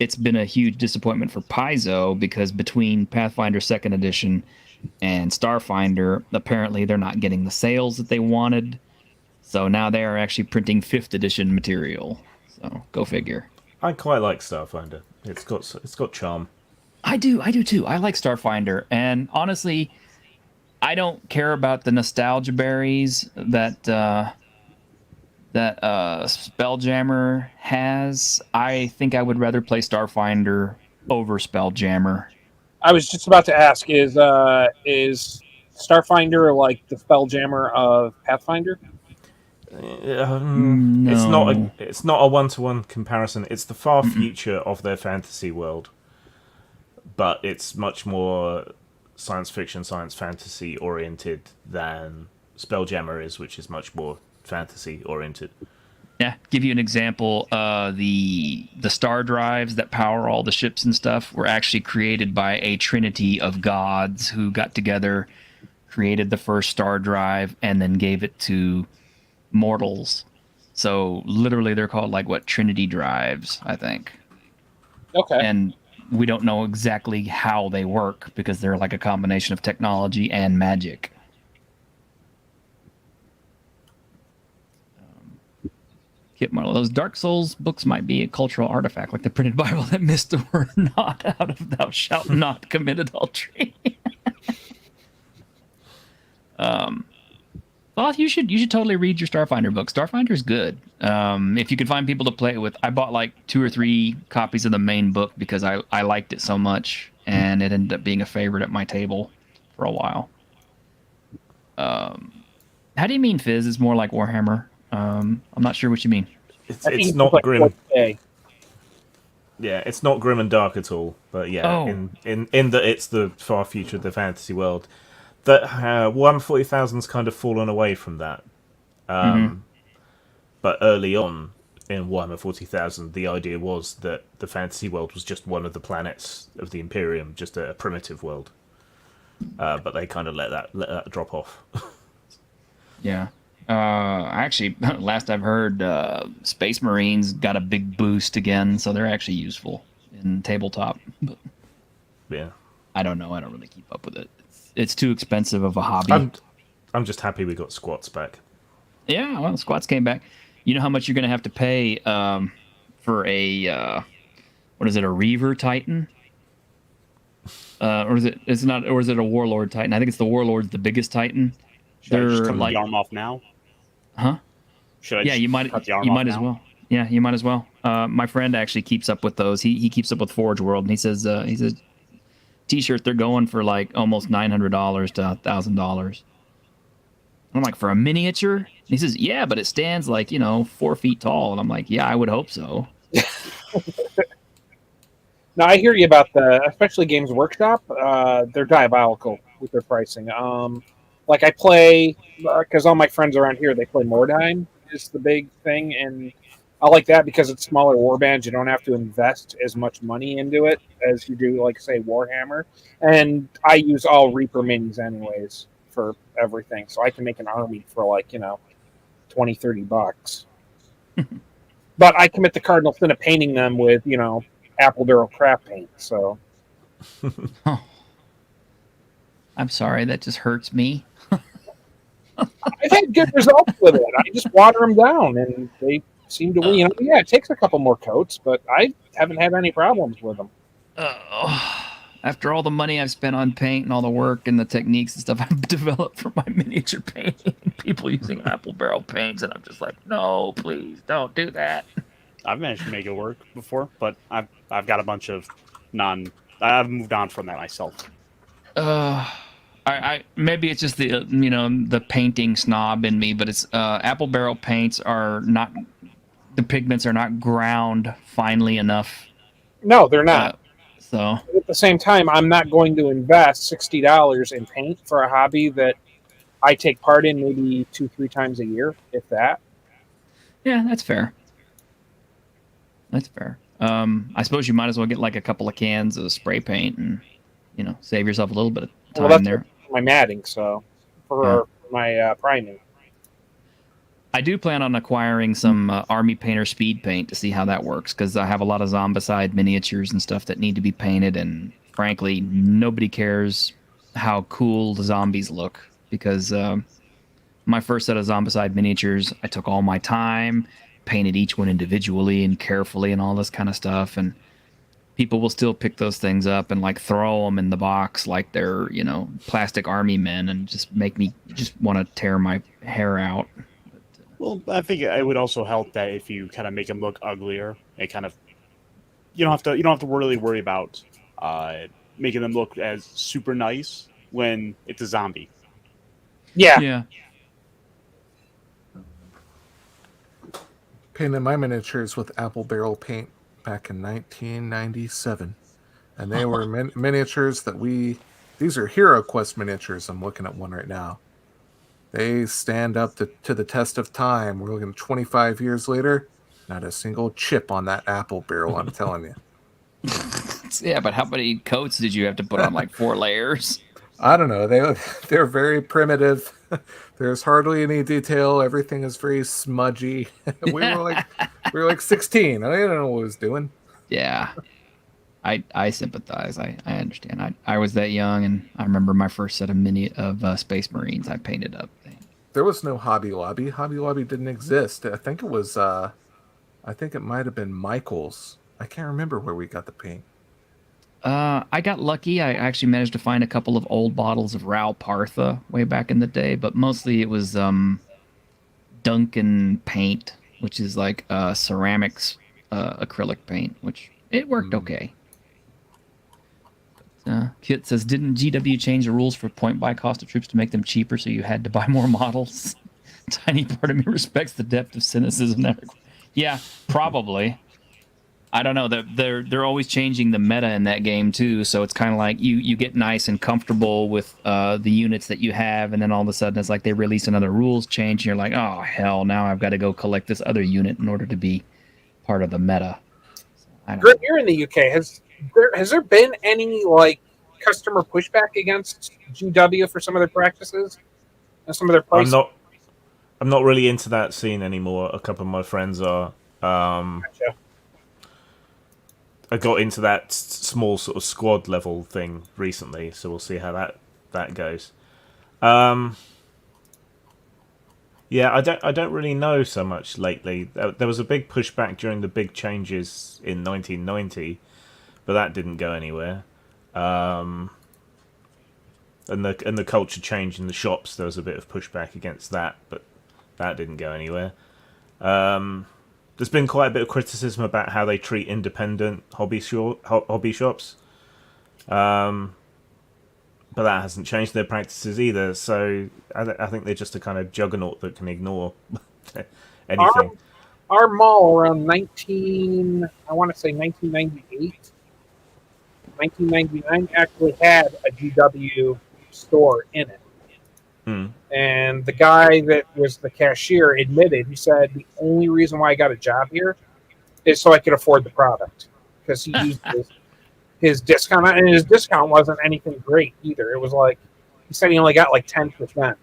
it's been a huge disappointment for Paizo because between Pathfinder 2nd Edition and Starfinder, apparently they're not getting the sales that they wanted. So now they are actually printing 5th Edition material. So go figure. I quite like Starfinder. It's got charm. I do too. I like Starfinder, and honestly, I don't care about the nostalgia berries that Spelljammer has. I think I would rather play Starfinder over Spelljammer. I was just about to ask: is Starfinder like the Spelljammer of Pathfinder? No. It's not a one-to-one comparison. It's the far future of their fantasy world, but it's much more science fiction, science fantasy oriented than Spelljammer is, which is much more fantasy oriented. Yeah, give you an example. The star drives that power all the ships and stuff were actually created by a trinity of gods who got together, created the first star drive, and then gave it to mortals. So literally, they're called Trinity drives, I think. Okay. And we don't know exactly how they work because they're like a combination of technology and magic. Kit model. Those Dark Souls books might be a cultural artifact, like the printed Bible that missed the word "not" out of "thou shalt not commit adultery." Well, you should totally read your Starfinder book. Starfinder's good. If you can find people to play it with. I bought 2 or 3 copies of the main book because I liked it so much, and it ended up being a favorite at my table for a while. How do you mean Fizz is more like Warhammer? I'm not sure what you mean. It's not like grim. 4K. Yeah, it's not grim and dark at all. But yeah, Oh. in that it's the far future of the fantasy world. That Warhammer 40,000's kind of fallen away from that. But early on in Warhammer 40,000, the idea was that the fantasy world was just one of the planets of the Imperium, just a primitive world. But they kind of let that drop off. Yeah. Actually, last I've heard, Space Marines got a big boost again, so they're actually useful in tabletop. But Yeah. I don't know. I don't really keep up with it. It's too expensive of a hobby. I'm just happy we got squats back. Yeah, well, squats came back. You know how much you're going to have to pay for a what is it, a Reaver Titan? Or is it a Warlord Titan? I think it's the Warlord's the biggest Titan. Should I just They're cut like, the arm off now? huh? Should I Yeah, just you might cut the arm you off might as now? well. Yeah, you might as well. My friend actually keeps up with those. He keeps up with Forge World, and he says t-shirt they're going for like almost $900 to $1,000. I'm like, for a miniature? And he says, yeah, but it stands like 4 feet tall, and I'm like, yeah, I would hope so. Now I hear you about especially Games Workshop. They're diabolical with their pricing. Like I play because all my friends around here they play Mordheim is the big thing, and I like that because it's smaller warbands. You don't have to invest as much money into it as you do, like say Warhammer. And I use all Reaper minis anyways for everything, so I can make an army for like $20-$30. But I commit the cardinal sin of painting them with apple barrel craft paint. So Oh, I'm sorry, that just hurts me. I've had good results with it. I just water them down, and they seem to. Yeah, it takes a couple more coats, but I haven't had any problems with them. After all the money I've spent on paint and all the work and the techniques and stuff I've developed for my miniature painting, people using apple barrel paints, and I'm just like, no, please don't do that. I've managed to make it work before, but I've got a bunch of I've moved on from that myself. I maybe it's just the the painting snob in me, but it's apple barrel paints are not, the pigments are not ground finely enough. No, they're not. So at the same time, I'm not going to invest $60 in paint for a hobby that I take part in maybe 2-3 times a year, if that. yeah, that's fair. That's fair. I suppose you might as well get like a couple of cans of spray paint and save yourself a little bit of time there. My matting, so for my priming. I do plan on acquiring some Army Painter speed paint to see how that works, because I have a lot of Zombicide miniatures and stuff that need to be painted, and frankly, nobody cares how cool the zombies look, because my first set of Zombicide miniatures, I took all my time, painted each one individually and carefully and all this kind of stuff, and people will still pick those things up and like throw them in the box like they're plastic army men, and just make me just want to tear my hair out. Well, I think it would also help that if you kind of make them look uglier, it kind of you don't have to really worry about making them look as super nice when it's a zombie. Yeah. Painted my miniatures with apple barrel paint back in 1997, and they were miniatures that these are Hero Quest miniatures. I'm looking at one right now. They stand up to the test of time. We're looking 25 years later, not a single chip on that apple barrel, I'm telling you. Yeah, but how many coats did you have to put on? Like 4 layers? I don't know. They're very primitive. There's hardly any detail. Everything is very smudgy. we were like 16. I didn't know what I was doing. Yeah. I sympathize. I understand. I was that young, and I remember my first set of Space Marines I painted up. There was no Hobby Lobby. Hobby Lobby didn't exist. I think it was. I think it might have been Michael's. I can't remember where we got the paint. I got lucky. I actually managed to find a couple of old bottles of Ral Partha way back in the day, but mostly it was Duncan paint, which is like ceramics acrylic paint, which it worked okay. Kit says, didn't GW change the rules for point buy cost of troops to make them cheaper, so you had to buy more models? Tiny part of me respects the depth of cynicism there. Yeah, probably. I don't know. They're always changing the meta in that game too, so it's kind of like you get nice and comfortable with the units that you have, and then all of a sudden it's like they release another rules change, and you're like, oh hell, now I've got to go collect this other unit in order to be part of the meta. Grim, you're in the UK. Has there been any like customer pushback against GW for some of their practices and some of their prices? I'm not really into that scene anymore. A couple of my friends are. Gotcha. I got into that small sort of squad level thing recently, so we'll see how that goes. Yeah, I don't really know so much lately. There was a big pushback during the big changes in 1990, but that didn't go anywhere. And the culture change in the shops, there was a bit of pushback against that, but that didn't go anywhere. There's been quite a bit of criticism about how they treat independent hobby shops. But that hasn't changed their practices either, so I think they're just a kind of juggernaut that can ignore anything. Our mall around 1998, 1999 actually had a GW store in it. And the guy that was the cashier admitted, he said, the only reason why I got a job here is so I could afford the product. Because he used his discount, and his discount wasn't anything great either. It was like, he said he only got like 10%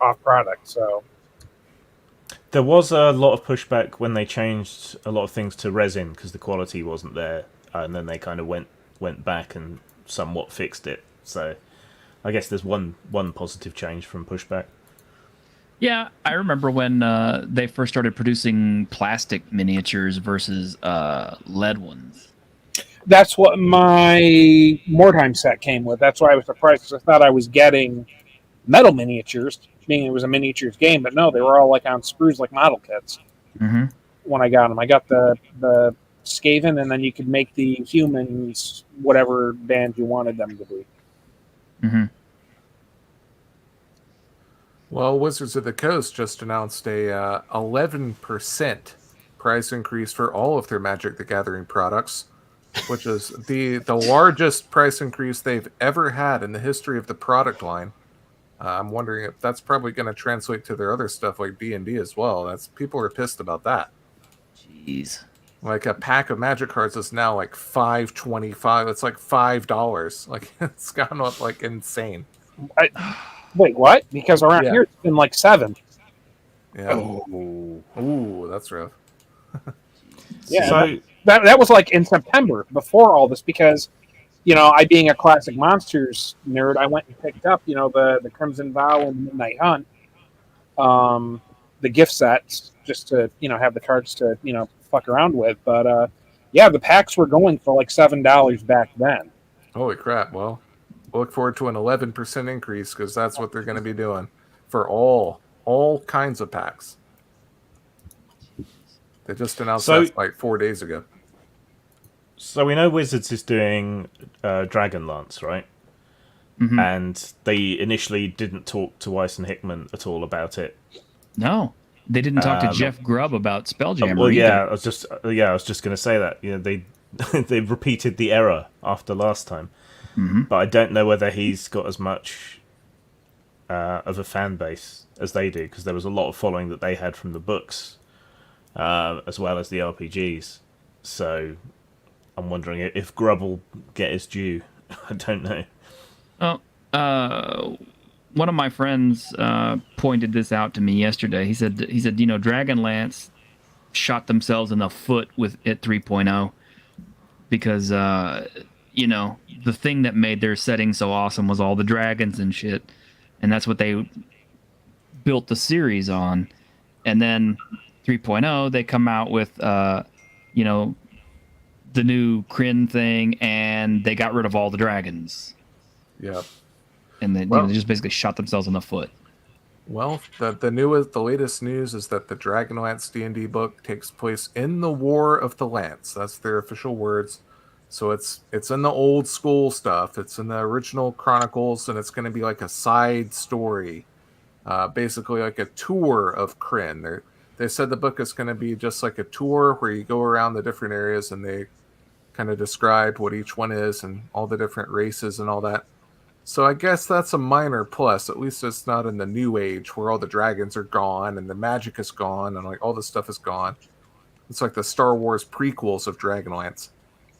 off product. So there was a lot of pushback when they changed a lot of things to resin because the quality wasn't there, and then they kind of went back and somewhat fixed it. So I guess there's one positive change from pushback. Yeah, I remember when they first started producing plastic miniatures versus lead ones. that's what my Mordheim set came with. That's why I was surprised, because I thought I was getting metal miniatures, being it was a miniatures game, but no, they were all like on screws, like model kits. When I got them, I got the Skaven, and then you could make the humans whatever band you wanted them to be. Well, Wizards of the Coast just announced a 11% price increase for all of their Magic the Gathering products, which is the largest price increase they've ever had in the history of the product line. I'm wondering if that's probably going to translate to their other stuff like D&D as well. People are pissed about that. Jeez. Like a pack of Magic cards is now like $5.25. It's like $5. Like it's gone up like insane. Wait, what? Because around here it's been like $7. Yeah. Ooh, that's rough. Yeah. So that was like in September before all this, because I, being a classic Monsters nerd, I went and picked up the Crimson Vow and Midnight Hunt, the gift sets, just to have the cards to fuck around with. But the packs were going for like $7 back then. Holy crap! Well, we'll look forward to an 11% increase, because that's what they're going to be doing for all kinds of packs. They just announced that like 4 days ago. So we know Wizards is doing Dragonlance, right? And they initially didn't talk to Weiss and Hickman at all about it. No, they didn't talk to Jeff Grubb about Spelljammer. Well, yeah, either. I was just going to say that. They repeated the error after last time, but I don't know whether he's got as much of a fan base as they do, because there was a lot of following that they had from the books, as well as the RPGs. So I'm wondering if Grubb will get his due. I don't know. Well, one of my friends pointed this out to me yesterday. He said, Dragonlance shot themselves in the foot with it 3.0 because, the thing that made their setting so awesome was all the dragons and shit. And that's what they built the series on. And then 3.0, they come out with, the new Kryn thing, and they got rid of all the dragons. Yeah. And then they just basically shot themselves in the foot. Well, the latest news is that the Dragonlance D&D book takes place in the War of the Lance. That's their official words. So it's in the old school stuff. It's in the original Chronicles, and it's going to be like a side story, basically like a tour of Kryn. They said the book is going to be just like a tour where you go around the different areas and they kind of describe what each one is and all the different races and all that. So I guess that's a minor plus. At least it's not in the new age where all the dragons are gone and the magic is gone and like all this stuff is gone. It's like the Star Wars prequels of Dragonlance.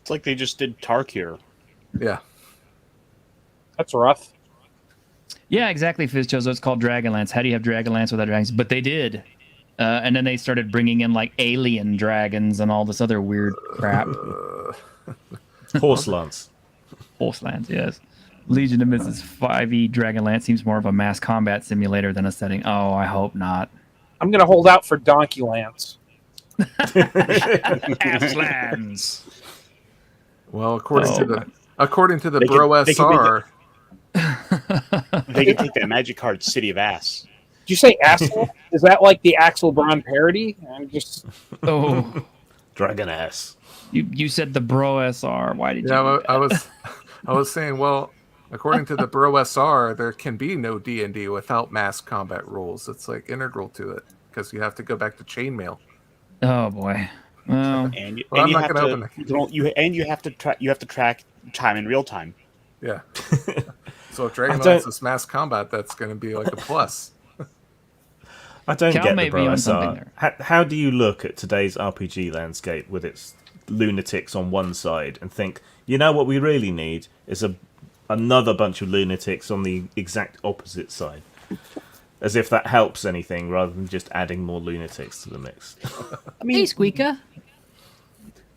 It's like they just did Tarkir. Yeah. That's rough. Yeah, exactly, Fizzchozo. It's called Dragonlance. How do you have Dragonlance without dragons? But they did. And then they started bringing in like alien dragons and all this other weird crap. Horselance. Horselance, yes. Legion of Mrs. 5e Dragonlance seems more of a mass combat simulator than a setting. Oh, I hope not. I'm going to hold out for Donkey Lance. Ashlands. Well, according to the Bro SR, they can take that magic card, City of Ass. Did you say Axel? Is that like the Axel Braun parody? I'm just. Oh, Dragon Ass. you said the Bro SR. Why did you? yeah, Do that? I was saying, well, according to the Bro SR, there can be no D&D without mass combat rules. It's like integral to it because you have to go back to chainmail. Oh boy. Well, And Well, I'm you not have gonna to, open the- you don't- you- and you have to track time in real time. Yeah. So if don't- Dragonlance is mass combat, that's going to be like a plus. I don't Cal get may the be Bro on something SR. there. How do you look at today's RPG landscape with its lunatics on one side and think, you know what we really need is another bunch of lunatics on the exact opposite side? As if that helps anything rather than just adding more lunatics to the mix. I mean, hey, Squeaka.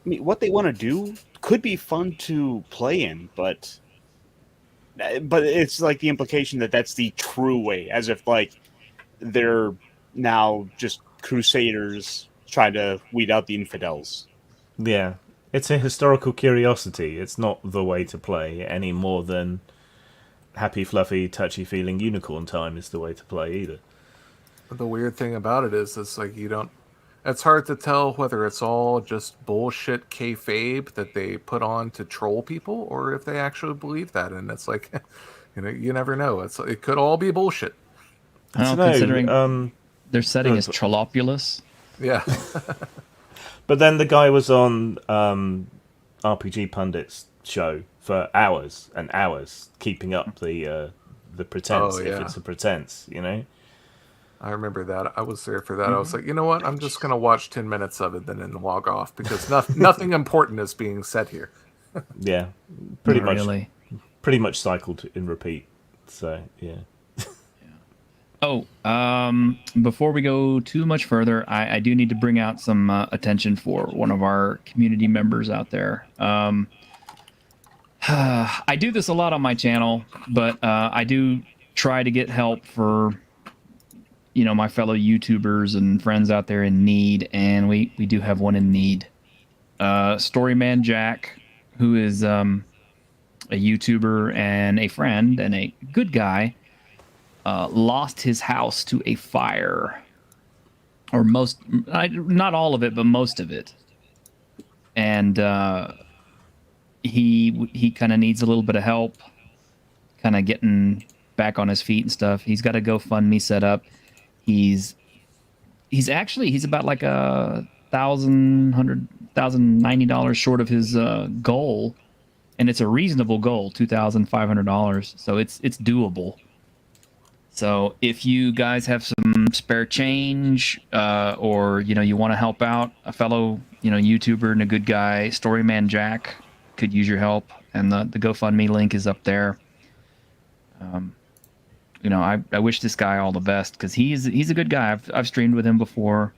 what they want to do could be fun to play in, but it's like the implication that that's the true way, as if like they're now just crusaders trying to weed out the infidels. Yeah. It's a historical curiosity. It's not the way to play any more than happy, fluffy, touchy-feeling unicorn time is the way to play either. The weird thing about it is, it's like it's hard to tell whether it's all just bullshit kayfabe that they put on to troll people, or if they actually believe that. And it's like, you never know. It could all be bullshit. Well, No, considering their setting is but- Trollopulous. Yeah. But then the guy was on RPG Pundit's show for hours and hours, keeping up the pretense, Oh, if yeah. it's a pretense, you know? I remember that. I was there for that. I was like, you know what? I'm just going to watch 10 minutes of it, then log off, because nothing important is being said here. Yeah, pretty Not much. really. Pretty much cycled in repeat. So yeah. Oh, before we go too much further, I do need to bring out some attention for one of our community members out there. I do this a lot on my channel, but I do try to get help for, my fellow YouTubers and friends out there in need, and we do have one in need. Storyman Jack, who is a YouTuber and a friend and a good guy, lost his house to a fire, or not all of it, but most of it, and he kind of needs a little bit of help, kind of getting back on his feet and stuff. He's got a GoFundMe set up. He's about like $1,090 short of his goal, and it's a reasonable goal, $2,500. So it's doable. So if you guys have some spare change, or you want to help out a fellow YouTuber and a good guy, Storyman Jack could use your help, and the GoFundMe link is up there. I wish this guy all the best, because he's a good guy. I've streamed with him before.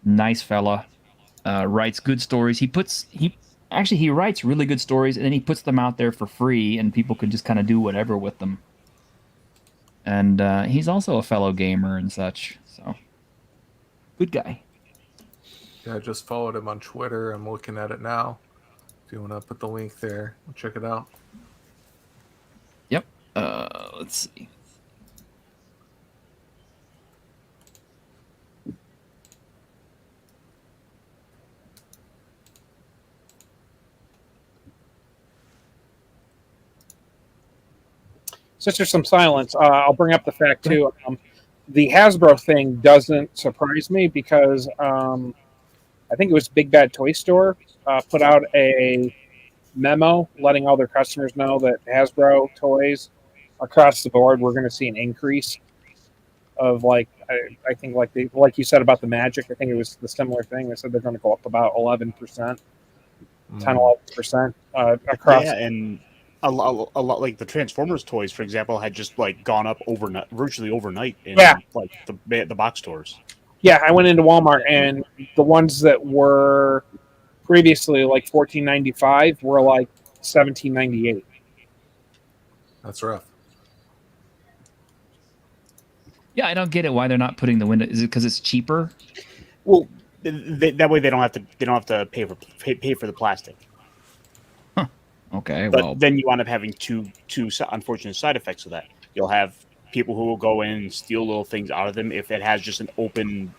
Nice fella. Writes good stories. He writes really good stories, and then he puts them out there for free, and people can just kind of do whatever with them. And he's also a fellow gamer and such. So, good guy. Yeah, I just followed him on Twitter. I'm looking at it now. If you want to put the link there, check it out. Yep. Let's see. since there's some silence, I'll bring up the fact too. The Hasbro thing doesn't surprise me because I think it was Big Bad Toy Store put out a memo letting all their customers know that Hasbro toys across the board, we're going to see an increase of I think like you said about the Magic, I think it was the similar thing. They said they're going to go up about 11%, 10-11% across. Yeah, and a lot like the Transformers toys, for example, had just gone up overnight, virtually overnight in the box stores. Yeah, I went into Walmart and the ones that were previously $14.95 were $17.98. That's rough. Yeah, I don't get it. Why they're not putting the window? Is it because it's cheaper? Well, that way they don't have to pay for the plastic. Huh. Okay. But then you wind up having two unfortunate side effects of that. You'll have people who will go in and steal little things out of them if it has just an open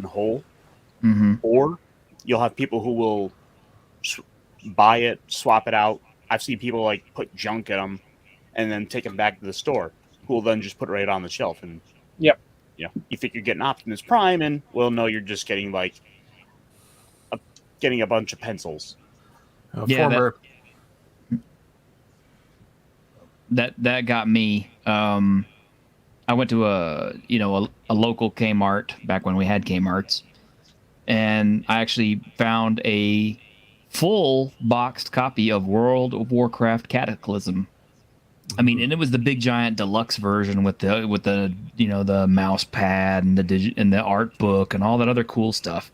hole, or you'll have people who will buy it, swap it out. I've seen people put junk in them and then take them back to the store, who will then just put it right on the shelf. And yep, you think you're getting Optimus Prime, and no, you're just getting getting a bunch of pencils. That got me. I went to a local Kmart back when we had Kmarts, and I actually found a full boxed copy of World of Warcraft Cataclysm. I mean, and it was the big giant deluxe version with the the mouse pad and the art book and all that other cool stuff.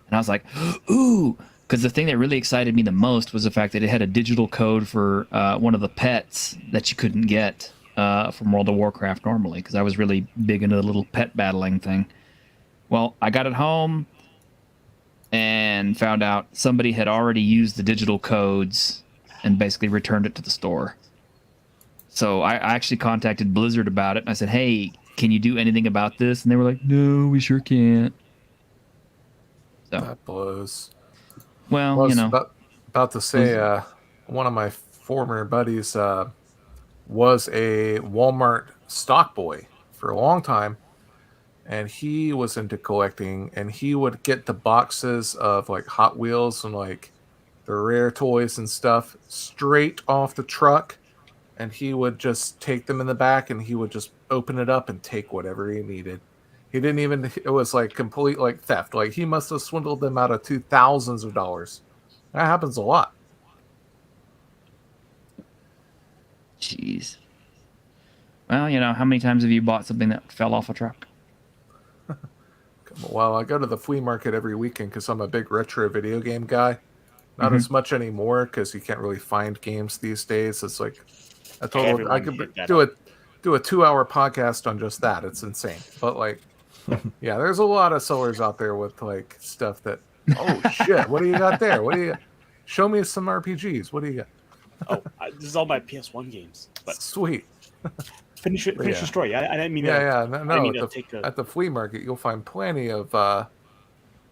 And I was like, ooh, because the thing that really excited me the most was the fact that it had a digital code for one of the pets that you couldn't get from World of Warcraft normally, because I was really big into the little pet battling thing. Well, I got it home and found out somebody had already used the digital codes and basically returned it to the store. So I actually contacted Blizzard about it, and I said, hey, can you do anything about this? And they were like, no, we sure can't. So that blows. Well, about to say, one of my former buddies was a Walmart stock boy for a long time, and he was into collecting, and he would get the boxes of Hot Wheels and the rare toys and stuff straight off the truck, and he would just take them in the back, and he would just open it up and take whatever he needed. He didn't even, it was complete theft. He must have swindled them out of thousands of dollars. That happens a lot. Jeez. Well, how many times have you bought something that fell off a truck? Well, I go to the flea market every weekend because I'm a big retro video game guy. Not as much anymore because you can't really find games these days. It's I could do a 2-hour podcast on just that. It's insane. But yeah, there's a lot of sellers out there with stuff that, oh shit, what do you got there? What do you? Show me some RPGs. What do you got? Oh, this is all my PS1 games. But sweet. Finish your story. I didn't mean at the flea market, you'll find plenty of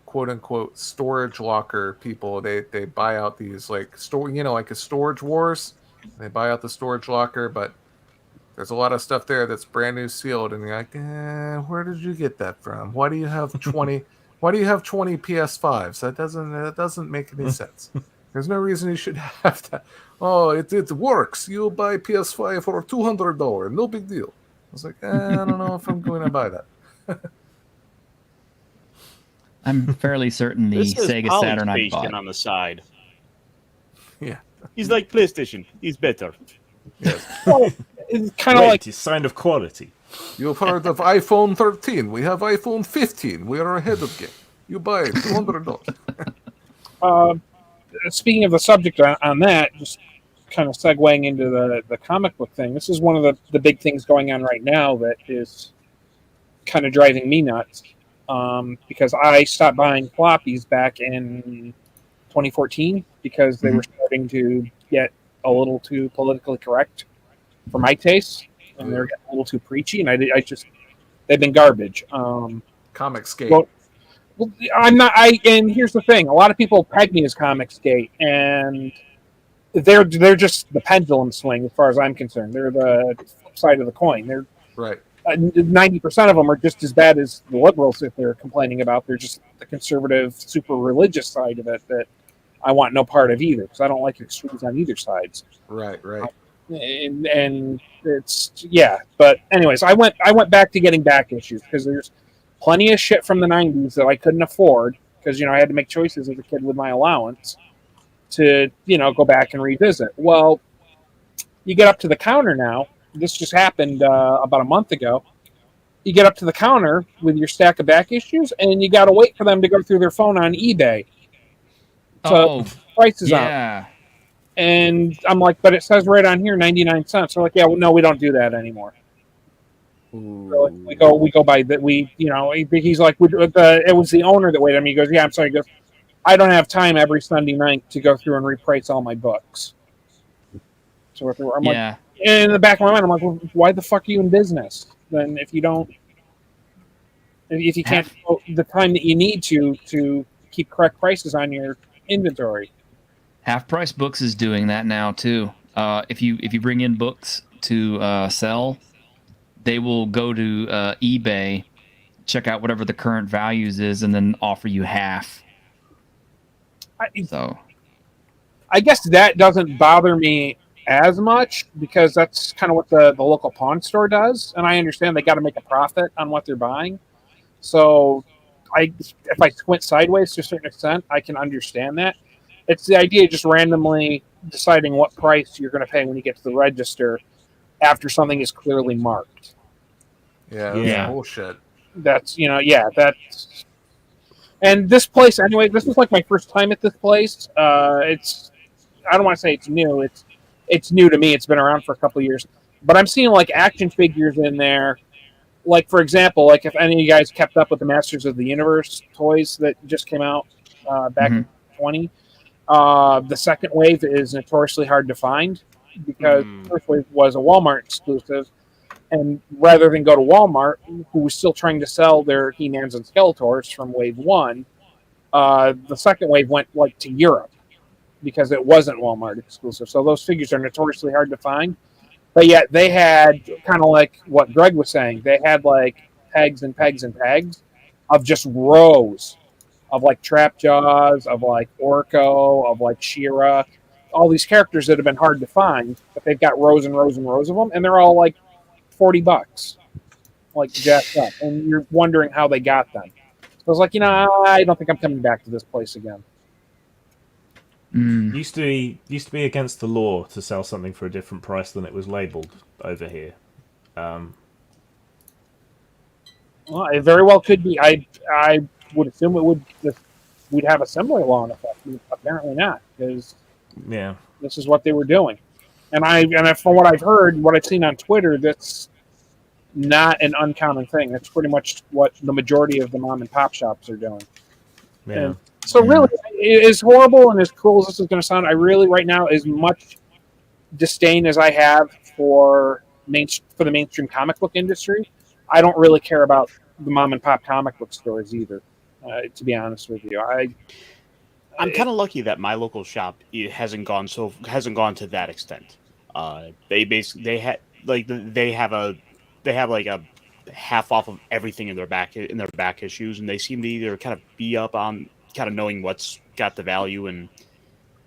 quote unquote storage locker people. They buy out these a Storage Wars. They buy out the storage locker, but there's a lot of stuff there that's brand new sealed, and you're like, where did you get that from? Why do you have 20? Why do you have 20 PS5s? That doesn't make any sense. There's no reason you should have that. Oh, it works. You buy PS5 for $200. No big deal. I was like, I don't know if I'm going to buy that. I'm fairly certain the Sega Saturn I bought on the side. Yeah, he's like PlayStation. He's better. Yes. Well, it's kind of it's a sign of quality. You've heard of iPhone 13. We have iPhone 15. We are ahead of game. You buy it, $200. Speaking of the subject on that, just kind of segueing into the comic book thing, this is one of the big things going on right now that is kind of driving me nuts. Because I stopped buying floppies back in 2014 because they were starting to get a little too politically correct for my taste, and they were getting a little too preachy, and they've been garbage. Comicsgate. Well, I'm not. And here's the thing: a lot of people peg me as Comicsgate, and they're just the pendulum swing, as far as I'm concerned. They're the side of the coin. They're Right. 90% of them are just as bad as the liberals if they're complaining about. They're just the conservative, super religious side of it that I want no part of either, because I don't like extremes on either sides. Right. And it's but anyways, I went back to getting back issues because there's plenty of shit from the 90s that I couldn't afford because I had to make choices as a kid with my allowance to go back and revisit. Well, you get up to the counter now. This just happened about a month ago. You get up to the counter with your stack of back issues, and you got to wait for them to go through their phone on eBay. So prices up. And I'm like, but it says right on here 99 cents. They're like, yeah, well, no, we don't do that anymore. So we go by that. He's like, it was the owner that waited on me. He goes, yeah, I'm sorry. He goes, I don't have time every Sunday night to go through and reprice all my books. So I'm like, and in the back of my mind, I'm like, well, why the fuck are you in business? Then if you can't devote the time that you need to keep correct prices on your inventory. Half Price Books is doing that now too. If you bring in books to sell, they will go to eBay, check out whatever the current values is, and then offer you half. I guess that doesn't bother me as much because that's kind of what the local pawn store does, and I understand they got to make a profit on what they're buying. So, if I squint sideways to a certain extent, I can understand that. It's the idea of just randomly deciding what price you're going to pay when you get to the register after something is clearly marked. Yeah, that's bullshit. That's that's. And this place, anyway, this was like my first time at this place. I don't want to say it's new. It's new to me. It's been around for a couple of years, but I'm seeing like action figures in there. Like for example, like if any of you guys kept up with the Masters of the Universe toys that just came out back in 2020. The second wave is notoriously hard to find because the first wave was a Walmart exclusive. And rather than go to Walmart, who was still trying to sell their He-Mans and Skeletors from wave 1, the second wave went like to Europe because it wasn't Walmart exclusive. So those figures are notoriously hard to find. But yet they had kind of like what Greg was saying. They had like pegs and pegs and pegs of just rows of like Trapjaws, of like Orko, of like She-Ra, all these characters that have been hard to find, but they've got rows and rows and rows of them, and they're all like $40, like jacked up, and you're wondering how they got them. So I was like, I don't think I'm coming back to this place again. Used to be against the law to sell something for a different price than it was labeled over here. Well, it very well could be. I would assume it would. We'd have a similar law in effect. Apparently not, because this is what they were doing. And from what I've heard, what I've seen on Twitter, that's not an uncommon thing. That's pretty much what the majority of the mom and pop shops are doing. Yeah. And so really, as horrible and as cruel as this is going to sound, I really right now, as much disdain as I have for the mainstream comic book industry, I don't really care about the mom and pop comic book stores either. To be honest with you, I'm kind of lucky that my local shop hasn't gone to that extent. They have a half off of everything in their back issues, and they seem to either kind of be up on kind of knowing what's got the value, and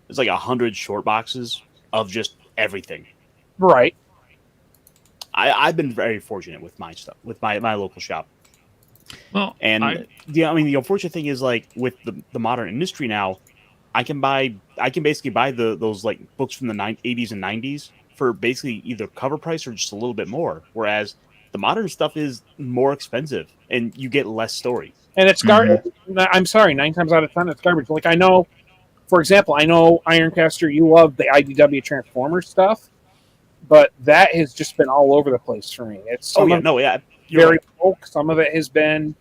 it's like 100 short boxes of just everything. Right. I've been very fortunate with my stuff, with my local shop. Well, and the unfortunate thing is, like, with the modern industry now, I can basically buy those like books from the 80s and 90s for basically either cover price or just a little bit more, whereas the modern stuff is more expensive and you get less story. And it's garbage. I'm sorry, 9 times out of 10 it's garbage. Like, I know, for example, Ironcaster, you love the IDW Transformers stuff, but that has just been all over the place for me. It's very folk. Some of it has been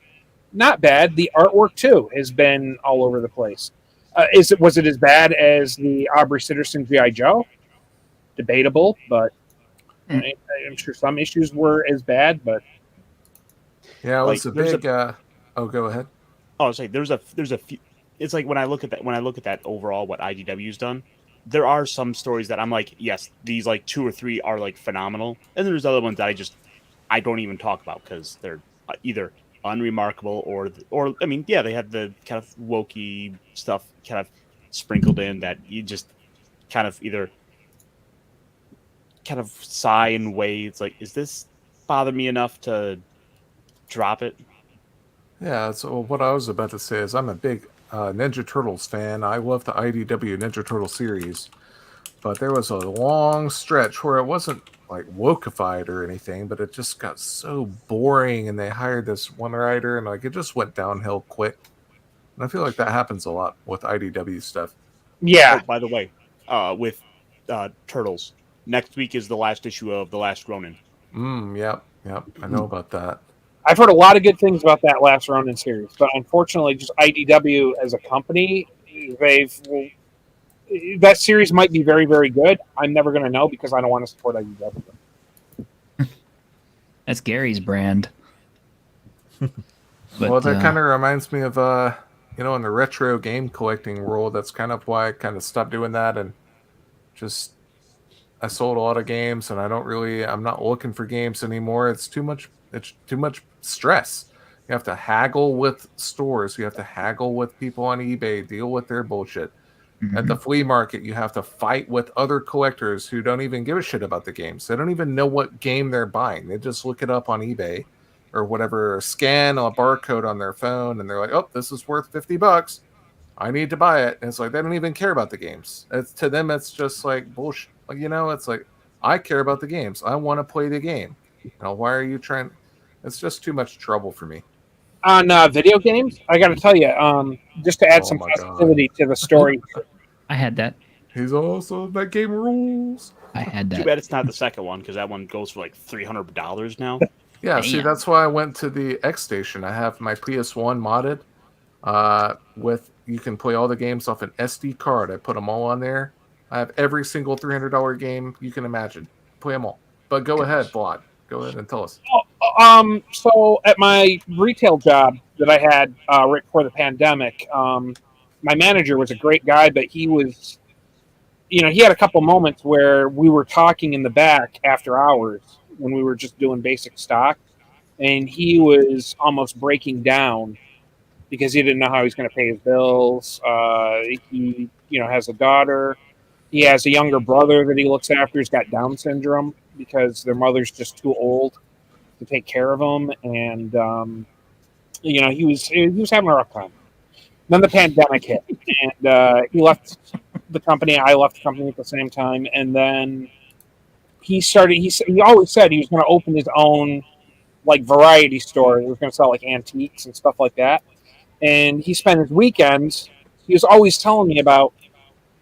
not bad. The artwork too has been all over the place. Was it as bad as the Aubrey Sitterson G.I. Joe? Debatable, but I'm sure some issues were as bad. But yeah, it was a big. Go ahead. Oh, I was saying there's a few. It's like when I look at that overall, what IDW's done, there are some stories that I'm like, yes, these like 2 or 3 are like phenomenal, and there's other ones that I don't even talk about because they're either unremarkable or I mean, yeah, they have the kind of wokey stuff kind of sprinkled in that you just kind of either kind of sigh and weigh. It's like, is this bother me enough to drop it? Yeah, so what I was about to say is I'm a big Ninja Turtles fan. I love the IDW Ninja Turtle series, but there was a long stretch where it wasn't like wokeified or anything, but it just got so boring, and they hired this one writer, and like it just went downhill quick. And I feel like that happens a lot with IDW stuff. Yeah. Oh, by the way, with Turtles, next week is the last issue of The Last Ronin. Yep. I know about that. I've heard a lot of good things about that last Ronin series, but unfortunately, just IDW as a company, that series might be very, very good. I'm never going to know because I don't want to support IDW. That's Gary's brand. But, well, that kind of reminds me of, in the retro game collecting world. That's kind of why I kind of stopped doing that, and just I sold a lot of games, and I'm not looking for games anymore. It's too much stress. You have to haggle with stores. You have to haggle with people on eBay, deal with their bullshit. Mm-hmm. At the flea market, you have to fight with other collectors who don't even give a shit about the games. They don't even know what game they're buying. They just look it up on eBay or whatever, or scan a barcode on their phone, and they're like, oh, this is worth $50. I need to buy it. And it's like, they don't even care about the games. To them, it's just like bullshit. It's like, I care about the games. I want to play the game. Why are you trying? It's just too much trouble for me. On video games, I got to tell you, just to add some positivity to the story. I had that. He's also that game rules. I had that. Too bad it's not the second one because that one goes for like $300 now. Yeah, see, that's why I went to the X Station. I have my PS1 modded. You can play all the games off an SD card. I put them all on there. I have every single $300 game you can imagine. Play them all. But go ahead, Vlad. Go ahead and tell us. So at my retail job that I had right before the pandemic, my manager was a great guy, but he was, he had a couple moments where we were talking in the back after hours when we were just doing basic stock, and he was almost breaking down because he didn't know how he was going to pay his bills. He, has a daughter. He has a younger brother that he looks after. He's got Down syndrome because their mother's just too old to take care of him, and he was having a rough time. Then the pandemic hit, and he left the company. I left the company at the same time, and then he always said he was going to open his own like variety store. He was going to sell like antiques and stuff like that. And he spent his weekends. He was always telling me about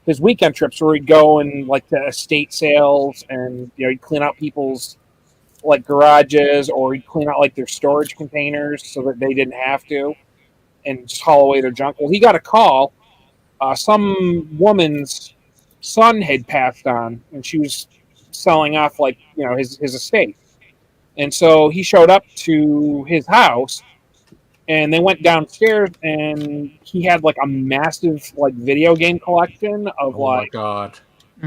his weekend trips where he'd go and like to estate sales, and he'd clean out people's like garages, or he'd clean out like their storage containers so that they didn't have to, and just haul away their junk. Well, he got a call. Some woman's son had passed on, and she was selling off like his estate. And so he showed up to his house, and they went downstairs, and he had like a massive like video game collection of my God.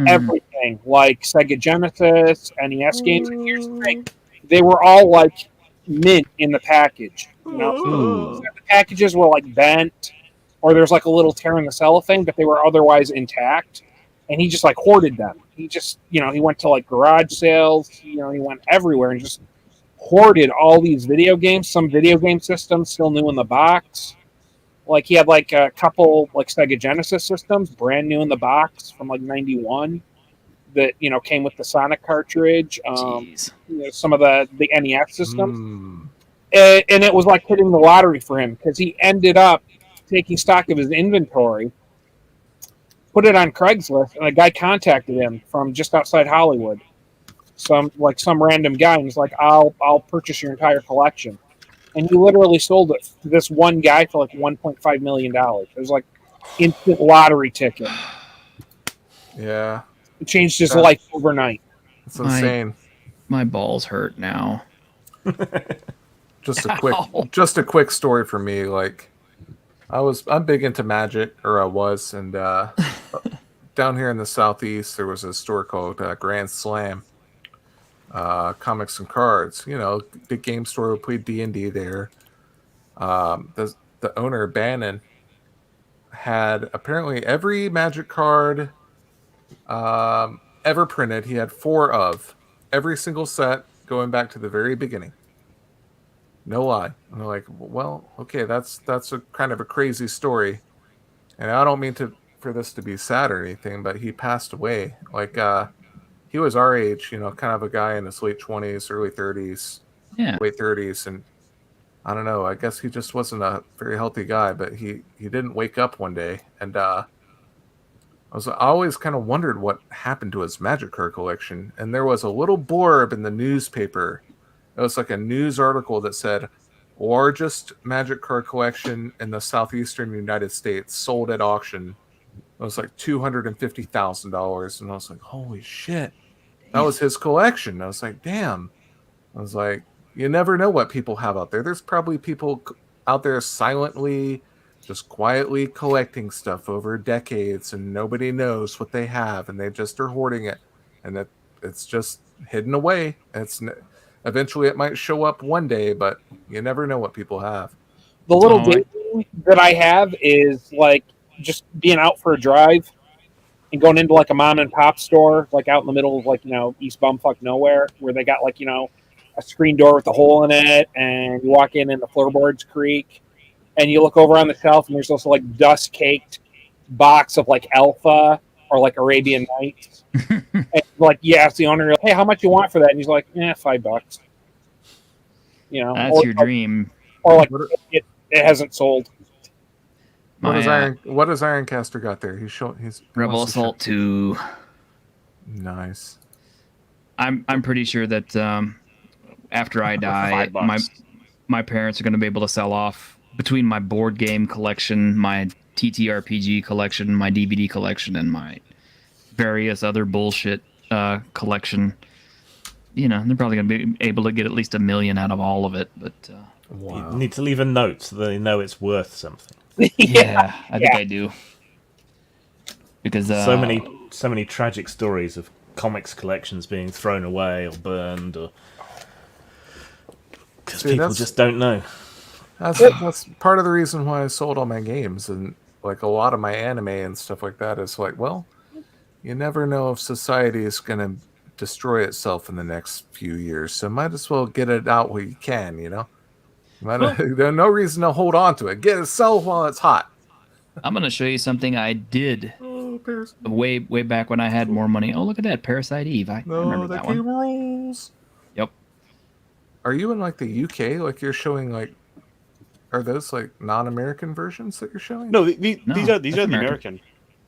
Everything, like Sega Genesis, NES games. And here's the thing, they were all like mint in the package. So the packages were like bent, or there's like a little tear in the cellophane, but they were otherwise intact. And he just like hoarded them. He just, he went to like garage sales. He went everywhere and just hoarded all these video games. Some video game systems still new in the box. Like he had like a couple like Sega Genesis systems brand new in the box from like 91 that came with the Sonic cartridge. Some of the NES systems, and it was like hitting the lottery for him because he ended up taking stock of his inventory, put it on Craigslist, and a guy contacted him from just outside Hollywood. Some random guy, and he's like, I'll purchase your entire collection. And he literally sold it to this one guy for like $1.5 million. It was like instant lottery ticket. Yeah. It changed his life overnight. It's insane. My balls hurt now. Just a quick story for me. Like I'm big into Magic, or I was, and down here in the Southeast, there was a store called Grand Slam Comics and Cards. You know, big game store. We played D&D there. The owner, Bannon, had apparently every Magic card ever printed. He had 4 of every single set going back to the very beginning. No lie. And they're like, well, okay, that's a kind of a crazy story. And I don't mean for this to be sad or anything, but he passed away. Like, he was our age, you know, kind of a guy in his late 20s, early 30s, late 30s. And I don't know, I guess he just wasn't a very healthy guy, but he didn't wake up one day. And I always kind of wondered what happened to his Magic card collection. And there was a little blurb in the newspaper. It was like a news article that said, largest Magic card collection in the southeastern United States, sold at auction. It was like $250,000. And I was like, holy shit. That was his collection. I was like, damn. I was like, you never know what people have out there. There's probably people out there silently, just quietly collecting stuff over decades, and nobody knows what they have, and they just are hoarding it. And that it's just hidden away. Eventually it might show up one day, but you never know what people have. The little daydream that I have is like just being out for a drive and going into like a mom and pop store, like out in the middle of like, you know, East Bumfuck nowhere, where they got like, you know, a screen door with a hole in it, and you walk in and the floorboards creak, and you look over on the shelf and there's also like dust caked box of like Alpha or like Arabian Nights. And like, yeah, it's the owner. Like, hey, how much you want for that? And he's like, $5. You know, that's your dream. Or like, it hasn't sold. What does Ironcaster got there? He's Rebel Assault 2. Nice. I'm pretty sure that after I die, my parents are going to be able to sell off between my board game collection, my TTRPG collection, my DVD collection, and my various other bullshit collection. You know, they're probably going to be able to get at least $1 million out of all of it. But wow. You need to leave a note so they know it's worth something. Yeah, I think I do. Because so many tragic stories of comics collections being thrown away or burned, or because people just don't know. That's part of the reason why I sold all my games, and like a lot of my anime and stuff like that is like, well, you never know if society is going to destroy itself in the next few years, so might as well get it out while you can, you know. There's no reason to hold on to it. Sell while it's hot. I'm going to show you something I did way back when I had more money. Oh, look at that, Parasite Eve. I remember that one. Rules. Yep. Are you in like the UK? Like you're showing like, are those like non-American versions that you're showing? No, these are the American.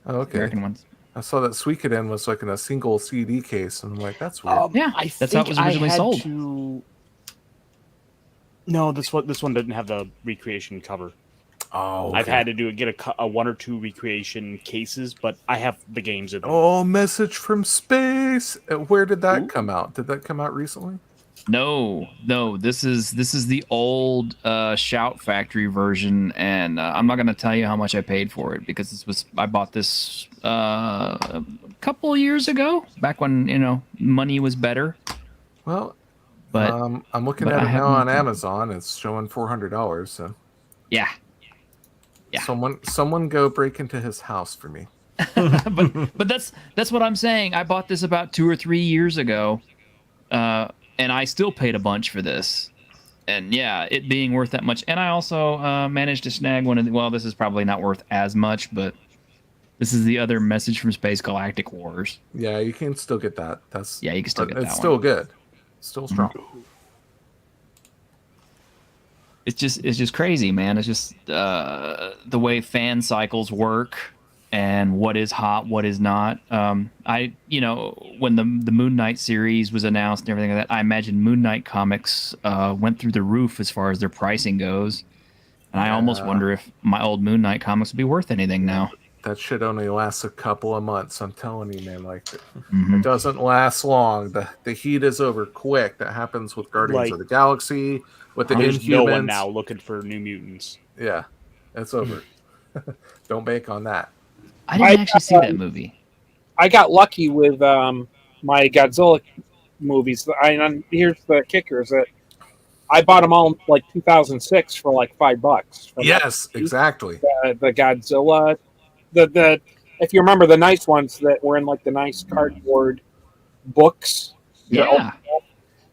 Oh, okay. American ones. I saw that Suikoden was like in a single CD case, and I'm like, that's weird. Yeah, that's how it was originally sold. No, this one didn't have the recreation cover. Oh, okay. I've had to get a 1 or 2 recreation cases, but I have the games in them. Oh, Message from Space! Where did that come out? Did that come out recently? No. This is the old Shout Factory version, and I'm not going to tell you how much I paid for it because I bought this a couple of years ago, back when money was better. Well, but I'm looking at it now on Amazon. It's showing $400. So yeah. Someone go break into his house for me. but that's what I'm saying. I bought this about 2 or 3 years ago. And I still paid a bunch for this. And yeah, it being worth that much. And I also managed to snag one of well, this is probably not worth as much, but this is the other Message from Space Galactic Wars. Yeah, you can still get that. You can still get that one. It's still good. Still strong. Mm-hmm. It's just crazy, man. It's just the way fan cycles work. And what is hot, what is not. When the Moon Knight series was announced and everything like that, I imagine Moon Knight comics went through the roof as far as their pricing goes. And I almost wonder if my old Moon Knight comics would be worth anything now. That shit only lasts a couple of months. I'm telling you, man. Like, it doesn't last long. The heat is over quick. That happens with Guardians of the Galaxy, with the There's Inhumans. no one now looking for New Mutants. Yeah, it's over. Don't bank on that. I didn't actually see that movie. I got lucky with my Godzilla movies. And here's the kicker: is that I bought them all in like 2006 for like $5. Yes, exactly. The Godzilla, the if you remember the nice ones that were in like the nice cardboard books. Yeah.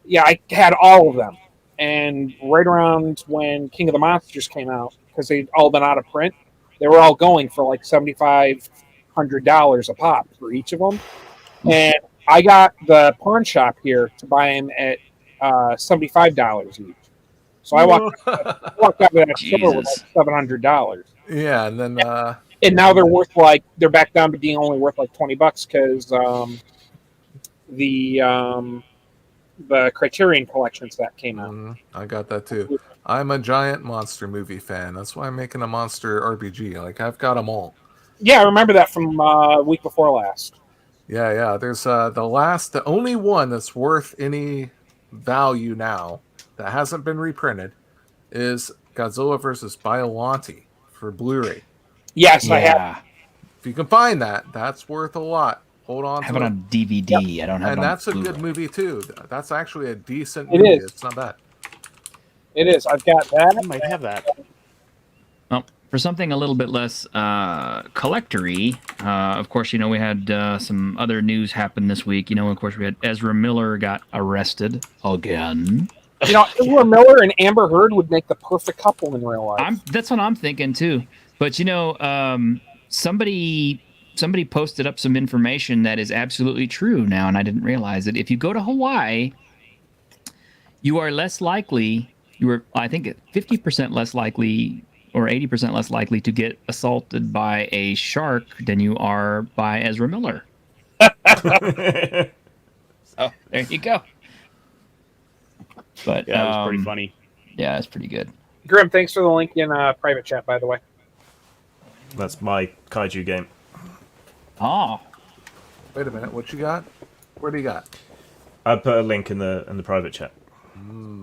Yeah, I had all of them. And right around when King of the Monsters came out, because they'd all been out of print, they were all going for like $7,500 a pop for each of them. And I got the pawn shop here to buy them at $75 each. So I walked out of that store with like $700. Yeah, and then And now they're back down to being only worth like $20 because the Criterion collections that came out. I got that too. I'm a giant monster movie fan. That's why I'm making a monster RPG. Like, I've got them all. Yeah, I remember that from week before last. Yeah. There's the only one that's worth any value now that hasn't been reprinted is Godzilla vs. Biollante for Blu-ray. Yes, I have. If you can find that, that's worth a lot. Hold on. I have it on DVD. Yep. I don't have it on that's Blu-ray. a good movie too. That's actually a decent It movie. is. It's not bad. It is. I've got that. I might have that. Well, for something a little bit less collectory, of course, we had some other news happen this week. Of course, we had Ezra Miller got arrested again. Ezra Miller and Amber Heard would make the perfect couple in real life. That's what I'm thinking too. But somebody posted up some information that is absolutely true now, and I didn't realize it. If you go to Hawaii, you are less likely. I think 50% less likely or 80% less likely to get assaulted by a shark than you are by Ezra Miller. So there you go. But yeah, that was pretty funny. Yeah, it's pretty good. Grim, thanks for the link in private chat, by the way. That's my kaiju game. Oh. Wait a minute. What you got? Where do you got? I put a link in the private chat.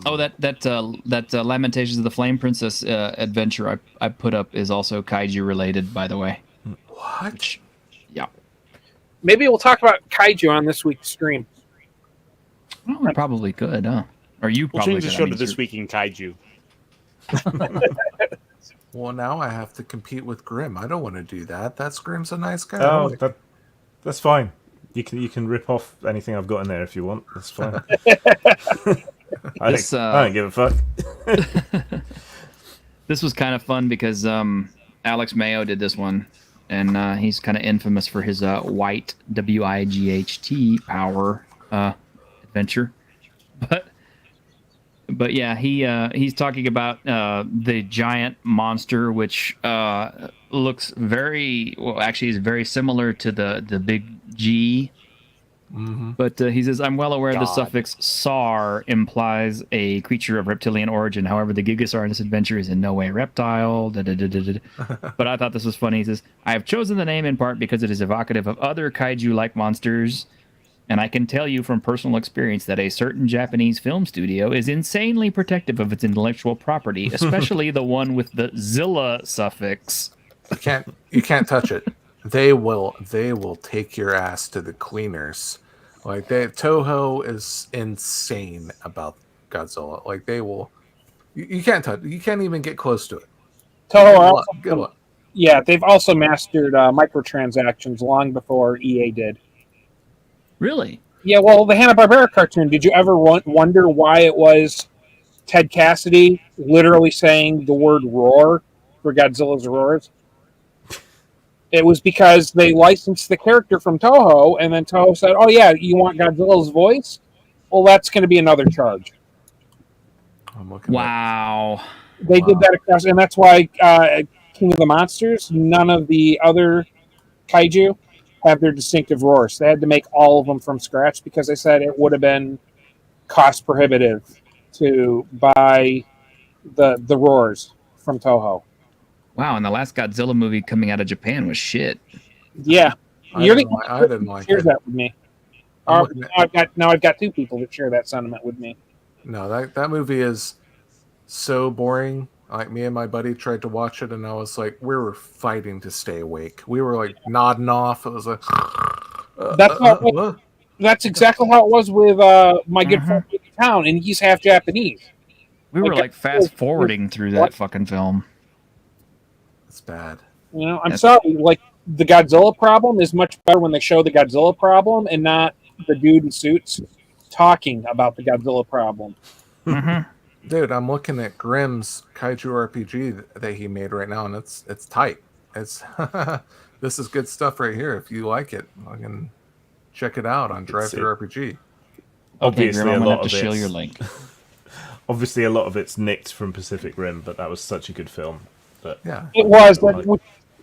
Oh, that Lamentations of the Flame Princess adventure I put up is also kaiju related, by the way. What? Yeah. Maybe we'll talk about kaiju on this week's stream. Well, we probably could, huh? Or you We'll probably change the could. show to This Week in Kaiju. Well, now I have to compete with Grim. I don't want to do that. Grim's a nice guy. Oh, that's fine. You can rip off anything I've got in there if you want. That's fine. I don't give a fuck. This was kind of fun because Alex Mayo did this one, and he's kind of infamous for his white WIGHT power adventure. But yeah, he's talking about the giant monster, which looks actually is very similar to the big G. Mm-hmm. But he says, I'm well aware the suffix "sar" implies a creature of reptilian origin. However, the Gigasaur in this adventure is in no way reptile. But I thought this was funny. He says, I have chosen the name in part because it is evocative of other kaiju-like monsters. And I can tell you from personal experience that a certain Japanese film studio is insanely protective of its intellectual property, especially the one with the Zilla suffix. You can't touch it. They will take your ass to the cleaners. Like Toho is insane about Godzilla. Like they will. You can't touch. You can't even get close to it. Toho good luck. Yeah, they've also mastered microtransactions long before EA did. Really? Yeah, well, the Hanna-Barbera cartoon, did you ever wonder why it was Ted Cassidy literally saying the word roar for Godzilla's roars? It was because they licensed the character from Toho, and then Toho said, oh yeah, you want Godzilla's voice? Well, that's going to be another charge. Wow. They did that across, and that's why King of the Monsters, none of the other kaiju have their distinctive roars. They had to make all of them from scratch because they said it would have been cost prohibitive to buy the roars from Toho. Wow, and the last Godzilla movie coming out of Japan was shit. Yeah. I didn't like shares it. That with me. Now I've got two people that share that sentiment with me. No, that movie is so boring. Like, me and my buddy tried to watch it, and I was like, we were fighting to stay awake. We were like nodding off. It was like, That's exactly how it was with my good friend in town, and he's half Japanese. We were like fast forwarding through that fucking film. It's bad. You know, I'm sorry. Like, the Godzilla problem is much better when they show the Godzilla problem and not the dude in suits talking about the Godzilla problem. Dude, I'm looking at Grimm's Kaiju RPG that he made right now, and it's tight. It's this is good stuff right here. If you like it, I can check it out on Drive-Thru RPG. Obviously, Grim, I'm a gonna lot have of to share it's your link. obviously a lot of it's nicked from Pacific Rim, but that was such a good film. But Yeah, It was,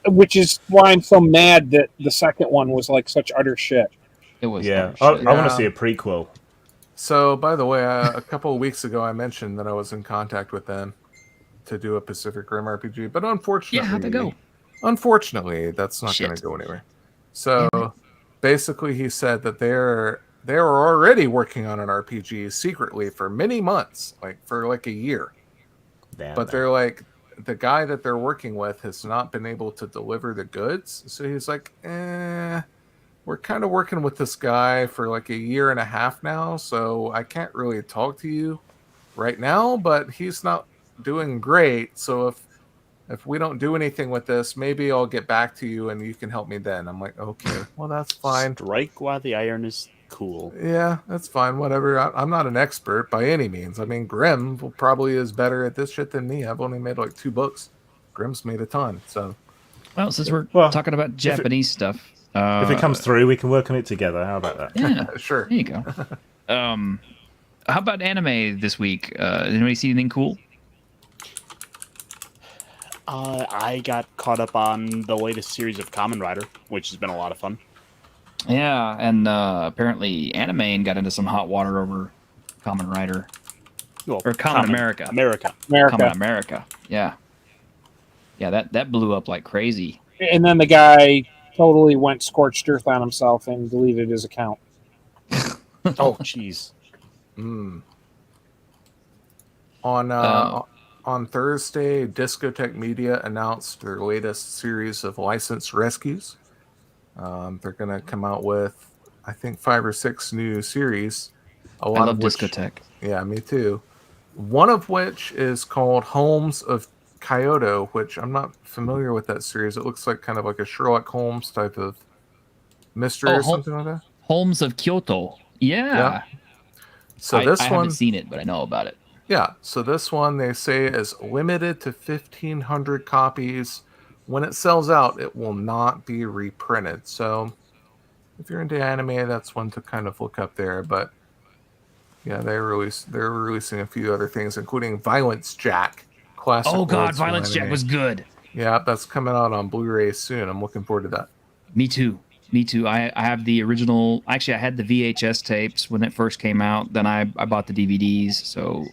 which is why I'm so mad that the second one was like such utter shit. It was. yeah, utter I shit. want to see a prequel. So, by the way, a couple of weeks ago, I mentioned that I was in contact with them to do a Pacific Rim RPG, but unfortunately, Yeah, how'd that go? Unfortunately, that's not going to go anywhere. So, basically, he said that they were already working on an RPG secretly for many months, like for like a year. But they're like, the guy that they're working with has not been able to deliver the goods. So he's like, we're kind of working with this guy for like a year and a half now, so I can't really talk to you right now, but he's not doing great. So if we don't do anything with this, maybe I'll get back to you and you can help me then. I'm like, okay, well, that's fine. Strike while the iron is cool. Yeah, that's fine. Whatever. I'm not an expert by any means. I mean, Grimm probably is better at this shit than me. I've only made like 2 books. Grimm's made a ton. So, Well, since we're talking about Japanese stuff, if it comes through, we can work on it together. How about that? yeah, sure. There you go. How about anime this week? Did anybody see anything cool? I got caught up on the latest series of Kamen Rider, which has been a lot of fun. Yeah, and apparently Anime got into some hot water over Kamen Rider. Well, Or Kamen America. America. Kamen America. Yeah. Yeah, that blew up like crazy. And then the guy totally went scorched earth on himself and deleted his account. Oh, jeez. On Thursday, Discotech Media announced their latest series of licensed rescues. They're going to come out with, I think, 5 or 6 new series. I love Discotech. Yeah, me too. One of which is called Holmes of Kyoto, which I'm not familiar with that series. It looks like kind of like a Sherlock Holmes type of mystery or something like that. Holmes of Kyoto. Yeah. So I haven't seen it, but I know about it. Yeah, so this one they say is limited to 1,500 copies. When it sells out, it will not be reprinted. So if you're into anime, that's one to kind of look up there. But yeah, they're releasing a few other things, including Violence Jack. Classic. Oh god, Violence Jack was good. Yeah, that's coming out on Blu-ray soon. I'm looking forward to that. Me too. I have the original. Actually, I had the VHS tapes when it first came out. Then I bought the DVDs. So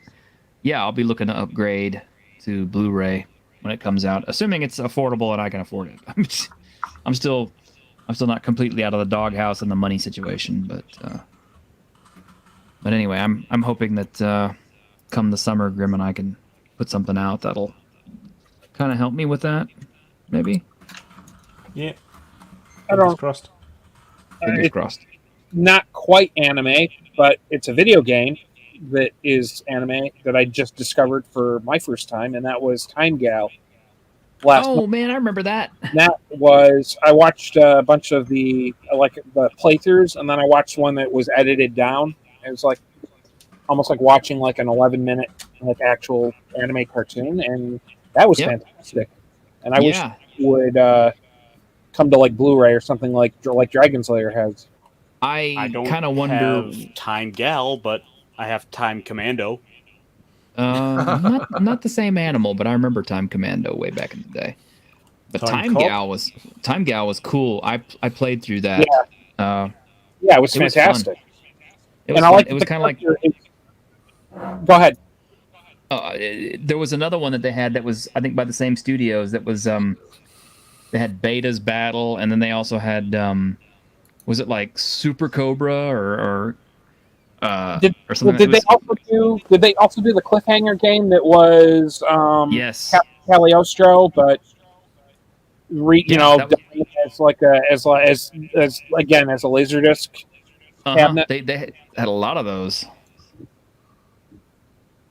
yeah, I'll be looking to upgrade to Blu-ray when it comes out, assuming it's affordable and I can afford it. I'm still not completely out of the doghouse in the money situation, but anyway, I'm hoping that come the summer, Grim and I can put something out that'll kind of help me with that, maybe. Yeah. Fingers crossed. Fingers crossed. Not quite anime, but it's a video game that is anime that I just discovered for my first time, and that was Time Gal. Man, I remember that. I watched a bunch of the playthroughs, and then I watched one that was edited down. It was like almost like watching like an 11-minute like actual anime cartoon, and that was fantastic. And I wish it would come to like Blu-ray or something like Dragon Slayer has. I don't kind of wonder. Have Time Gal, but I have Time Commando. Not the same animal, but I remember Time Commando way back in the day. But Time Gal was cool. I played through that. Yeah, it was fantastic. It was kind of like. Go ahead. There was another one that they had that was, I think, by the same studios. That was they had Beta's Battle, and then they also had was it like Super Cobra or something? Did they also do the cliffhanger game that was yes, Cagliostro, but as like a as again as a Laserdisc cabinet. They had a lot of those.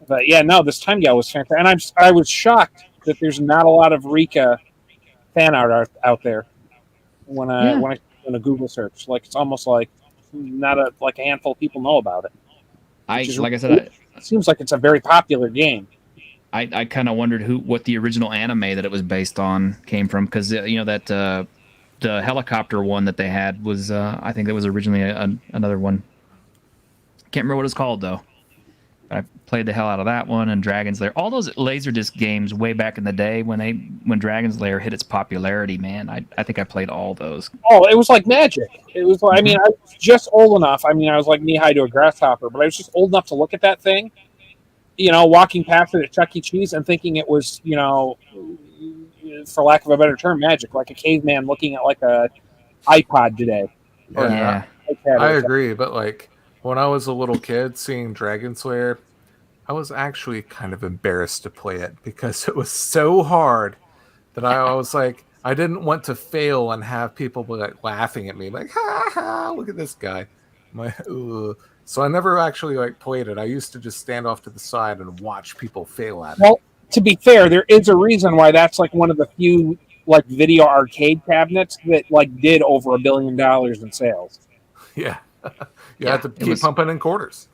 But yeah, no, this Time Gal was fantastic, and I was shocked that there's not a lot of Rika fan art out there. When I when a Google search, like it's almost like not a handful of people know about it. It seems like it's a very popular game. I kind of wondered what the original anime that it was based on came from, because that the helicopter one that they had was I think that was originally another one. Can't remember what it's called though. I played the hell out of that one, and Dragon's Lair. All those Laserdisc games way back in the day when Dragon's Lair hit its popularity, man. I think I played all those. Oh, it was like magic. It was like, I mean, I was just old enough. I mean, I was like knee-high to a grasshopper, but I was just old enough to look at that thing, walking past it at Chuck E. Cheese and thinking it was, for lack of a better term, magic, like a caveman looking at like a iPod today. Yeah, I agree, but like when I was a little kid seeing Dragon's Lair, I was actually kind of embarrassed to play it because it was so hard that I was like, I didn't want to fail and have people be like laughing at me, like, ha ha, look at this guy. So I never actually played it. I used to just stand off to the side and watch people fail at it. Well, to be fair, there is a reason why that's like one of the few video arcade cabinets that did over $1 billion in sales. Yeah. You had to keep pumping in quarters.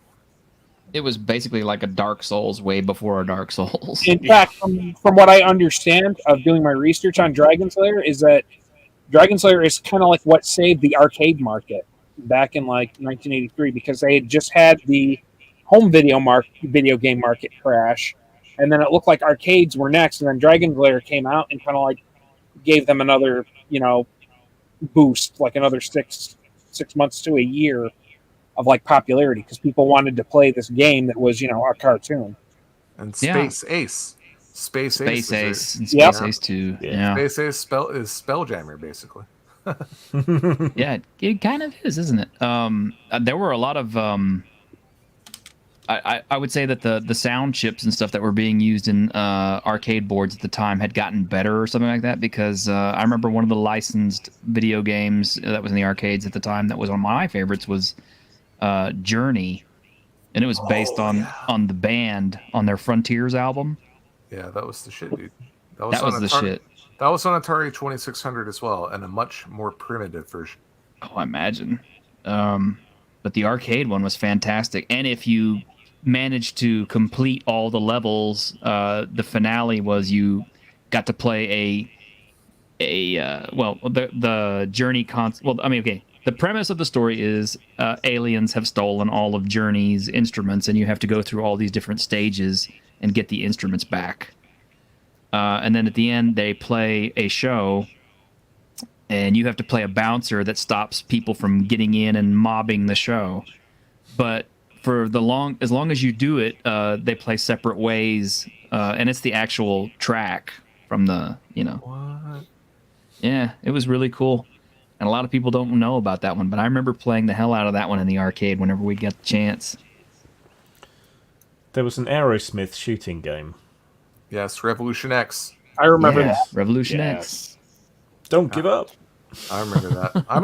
It was basically like a Dark Souls way before a Dark Souls. In fact, from what I understand of doing my research on Dragon's Lair, is that Dragon's Lair is kind of like what saved the arcade market back in 1983, because they had just had the home video game market crash, and then it looked like arcades were next, and then Dragon's Lair came out and kind of gave them another boost, like another six months to a year of popularity, because people wanted to play this game that was a cartoon. And Space Ace and Space Ace 2. Yeah. Space Ace is Spelljammer basically. Yeah, it kind of is, isn't it? There were a lot of I would say that the sound chips and stuff that were being used in arcade boards at the time had gotten better or something like that, because I remember one of the licensed video games that was in the arcades at the time that was one of my favorites was Journey, and it was based on the band on their Frontiers album. Yeah, that was the shit, dude. That was the shit. That was on Atari 2600 as well, and a much more primitive version. Oh, I imagine. But the arcade one was fantastic, and if you managed to complete all the levels, the finale was you got to play the Journey the premise of the story is aliens have stolen all of Journey's instruments, and you have to go through all these different stages and get the instruments back. And then at the end, they play a show, and you have to play a bouncer that stops people from getting in and mobbing the show. But for as long as you do it, they play separate ways, and it's the actual track from the What? Yeah, it was really cool. And a lot of people don't know about that one, but I remember playing the hell out of that one in the arcade whenever we got the chance. There was an Aerosmith shooting game. Yes, Revolution X. I remember that. Revolution X. Don't give up. I remember that. I'm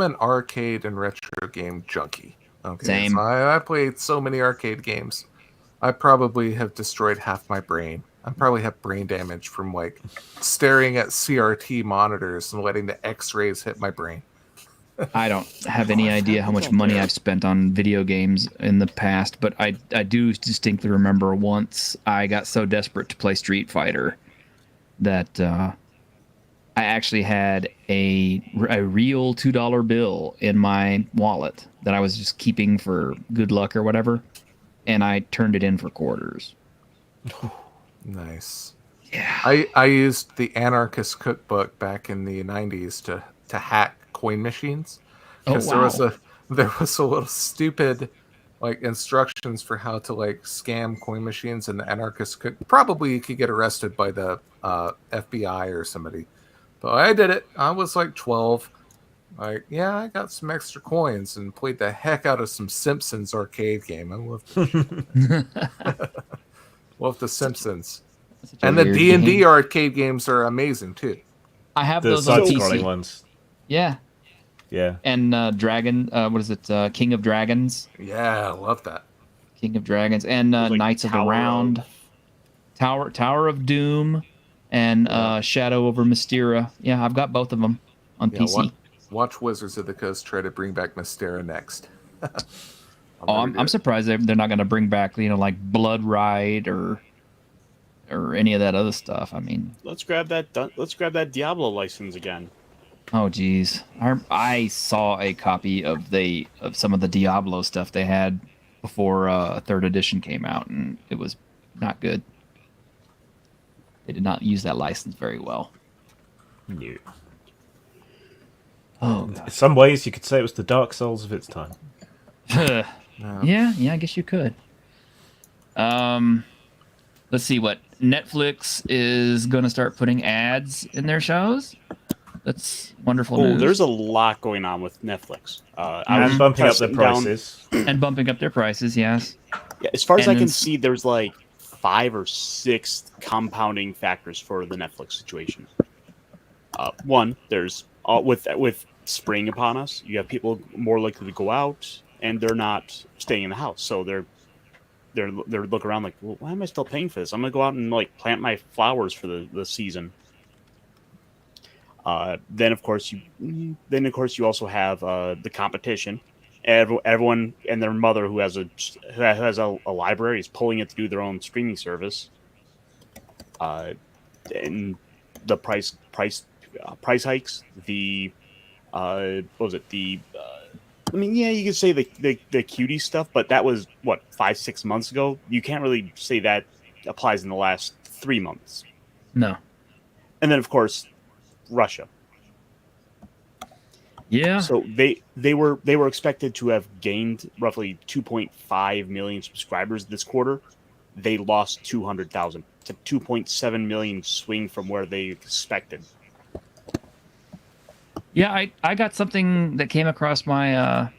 an arcade and retro game junkie. Okay, Same. So I played so many arcade games. I probably have destroyed half my brain. I probably have brain damage from staring at CRT monitors and letting the X-rays hit my brain. I don't have any idea how much money I've spent on video games in the past, but I do distinctly remember once I got so desperate to play Street Fighter that I actually had a real $2 bill in my wallet that I was just keeping for good luck or whatever, and I turned it in for quarters. Nice. Yeah. I used the Anarchist Cookbook back in the 90s to hack coin machines, because there was a little stupid instructions for how to scam coin machines in the Anarchist Cook. Probably you could get arrested by the FBI or somebody, but I did it. I was 12. I got some extra coins and played the heck out of some Simpsons arcade game. I loved it. Love the Simpsons. And the D&D arcade games are amazing too. I have the those on side-scrolling PC. ones. Yeah. Yeah. And Dragon, what is it? King of Dragons. Yeah, I love that. King of Dragons and Like Knights of the Tower Round, Tower of Doom, and Shadow over Mysteria. Yeah, I've got both of them on PC. Watch Wizards of the Coast try to bring back Mysteria next. I'm surprised they're not going to bring back like Blood Ride or any of that other stuff. I mean, let's grab that Diablo license again. Oh geez, I saw a copy of some of the Diablo stuff they had before a third edition came out, and it was not good. They did not use that license very well. No. Oh, in some ways, you could say it was the Dark Souls of its time. Yeah, I guess you could. Let's see what Netflix is going to start putting ads in their shows. That's wonderful news. There's a lot going on with Netflix. And bumping up their prices. And bumping up their prices, yes. Yeah, as far as I can see, there's like 5 or 6 compounding factors for the Netflix situation. One, there's with spring upon us, you have people more likely to go out, and they're not staying in the house, so they're looking around like, well, why am I still paying for this? I'm gonna go out and plant my flowers for the season. Then of course you also have the competition. Everyone and their mother who has a library is pulling it to do their own streaming service. And the price hikes. The what was it? You could say the cutie stuff, but that was 5-6 months ago. You can't really say that applies in the last 3 months. No. And then of course, Russia. Yeah. So they were expected to have gained roughly 2.5 million subscribers this quarter. They lost 200,000 to 2.7 million swing from where they expected. Yeah, I got something that came across my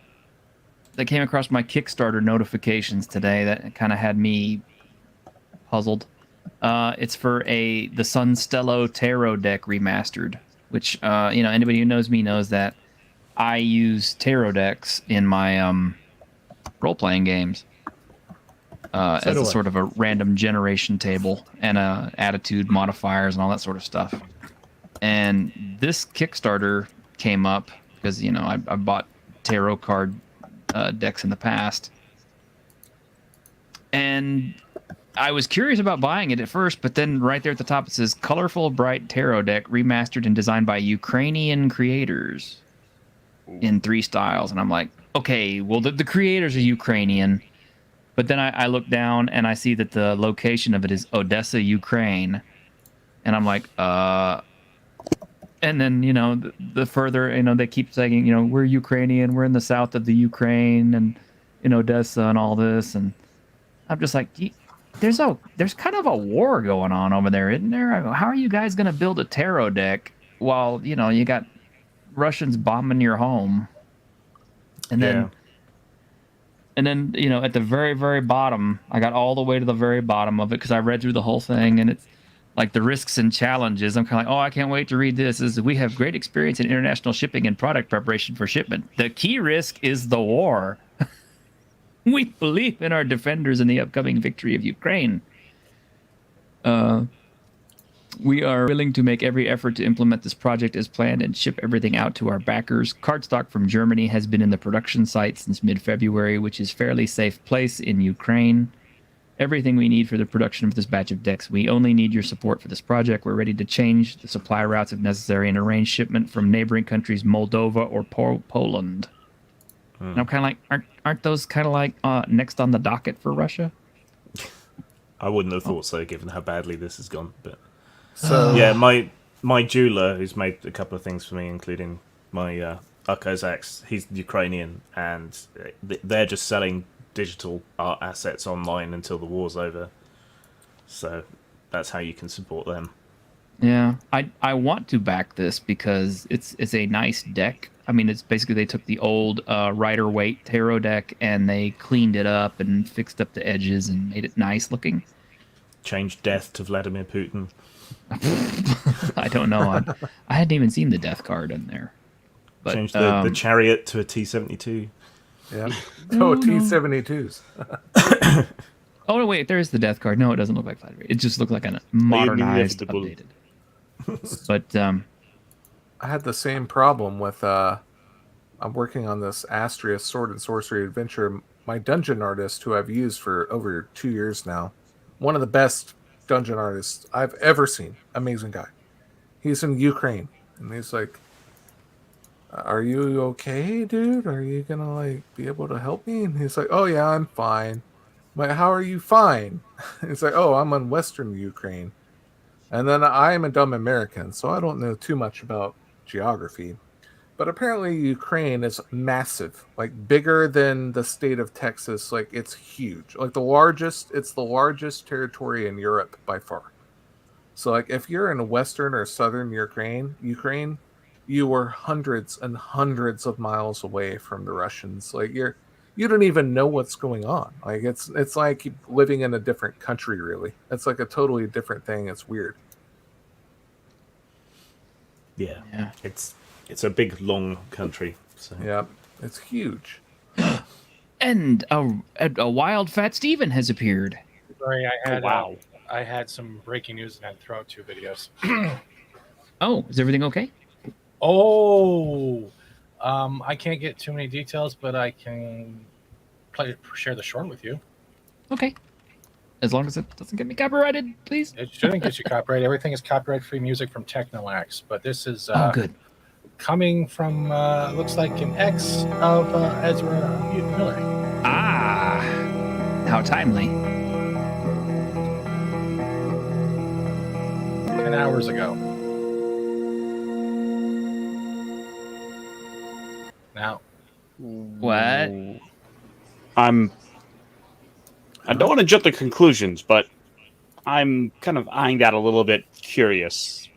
Kickstarter notifications today that kind of had me puzzled. It's for the Sunstello Tarot deck remastered, which anybody who knows me knows that I use tarot decks in my role-playing games as a sort of a random generation table and attitude modifiers and all that sort of stuff. And this Kickstarter came up because I bought tarot card decks in the past, and I was curious about buying it at first, but then right there at the top it says colorful bright tarot deck remastered and designed by Ukrainian creators in 3 styles. And I'm like, okay, well the creators are Ukrainian, but then I look down and I see that the location of it is Odessa, Ukraine, and I'm like, and then the further they keep saying we're Ukrainian, we're in the south of the Ukraine and in Odessa and all this, and I'm just like, there's kind of a war going on over there, isn't there? I go, how are you guys going to build a tarot deck while you got Russians bombing your home? And then at the very, very bottom, I got all the way to the very bottom of it because I read through the whole thing, and it's like the risks and challenges. I'm kind of like, I can't wait to read this. We have great experience in international shipping and product preparation for shipment. The key risk is the war. We believe in our defenders and the upcoming victory of Ukraine. We are willing to make every effort to implement this project as planned and ship everything out to our backers. Cardstock from Germany has been in the production site since mid-February, which is a fairly safe place in Ukraine. Everything we need for the production of this batch of decks. We only need your support for this project. We're ready to change the supply routes if necessary and arrange shipment from neighboring countries, Moldova or Poland. And I'm kind of like, aren't those kind of like next on the docket for Russia? I wouldn't have thought so, given how badly this has gone. But yeah, my jeweler, who's made a couple of things for me, including my Kozaks, he's Ukrainian, and they're just selling digital art assets online until the war's over. So that's how you can support them. Yeah, I want to back this because it's a nice deck. I mean, it's basically they took the old Rider-Waite tarot deck and they cleaned it up and fixed up the edges and made it nice looking. Changed death to Vladimir Putin. I don't know. I hadn't even seen the death card in there. But, Change the chariot to a T-72. Yeah. Oh, T-72s. Oh, no, wait, there is the death card. No, it doesn't look like Flattery. It just looked like a modernized, updated. But I had the same problem with I'm working on this Astrius Sword and Sorcery adventure. My dungeon artist, who I've used for over 2 years now, one of the best dungeon artists I've ever seen. Amazing guy. He's in Ukraine, and he's like, "Are you okay, dude? Are you gonna like be able to help me?" And he's like, "Oh yeah, I'm fine." I'm like, "How are you fine?" He's like, "Oh, I'm in Western Ukraine." And then I am a dumb American, so I don't know too much about geography. But apparently Ukraine is massive, like bigger than the state of Texas. Like it's huge. Like it's the largest territory in Europe by far. So like if you're in western or southern Ukraine, you were hundreds and hundreds of miles away from the Russians. Like you don't even know what's going on. Like it's like living in a different country, really. It's like a totally different thing. It's weird. Yeah. It's a big, long country. So. Yeah, it's huge. And a wild fat Steven has appeared. Sorry, I had some breaking news and I had to throw out 2 videos. Oh, is everything okay? I can't get too many details, but I can share the short with you. Okay. As long as it doesn't get me copyrighted, please. It shouldn't get you copyrighted. Everything is copyright-free music from Technoax, but this is good. Coming from looks like an ex of Ezra Miller. Ah, how timely. 10 hours ago. Now, what? I don't want to jump to conclusions, but I'm kind of eyeing that a little bit curious.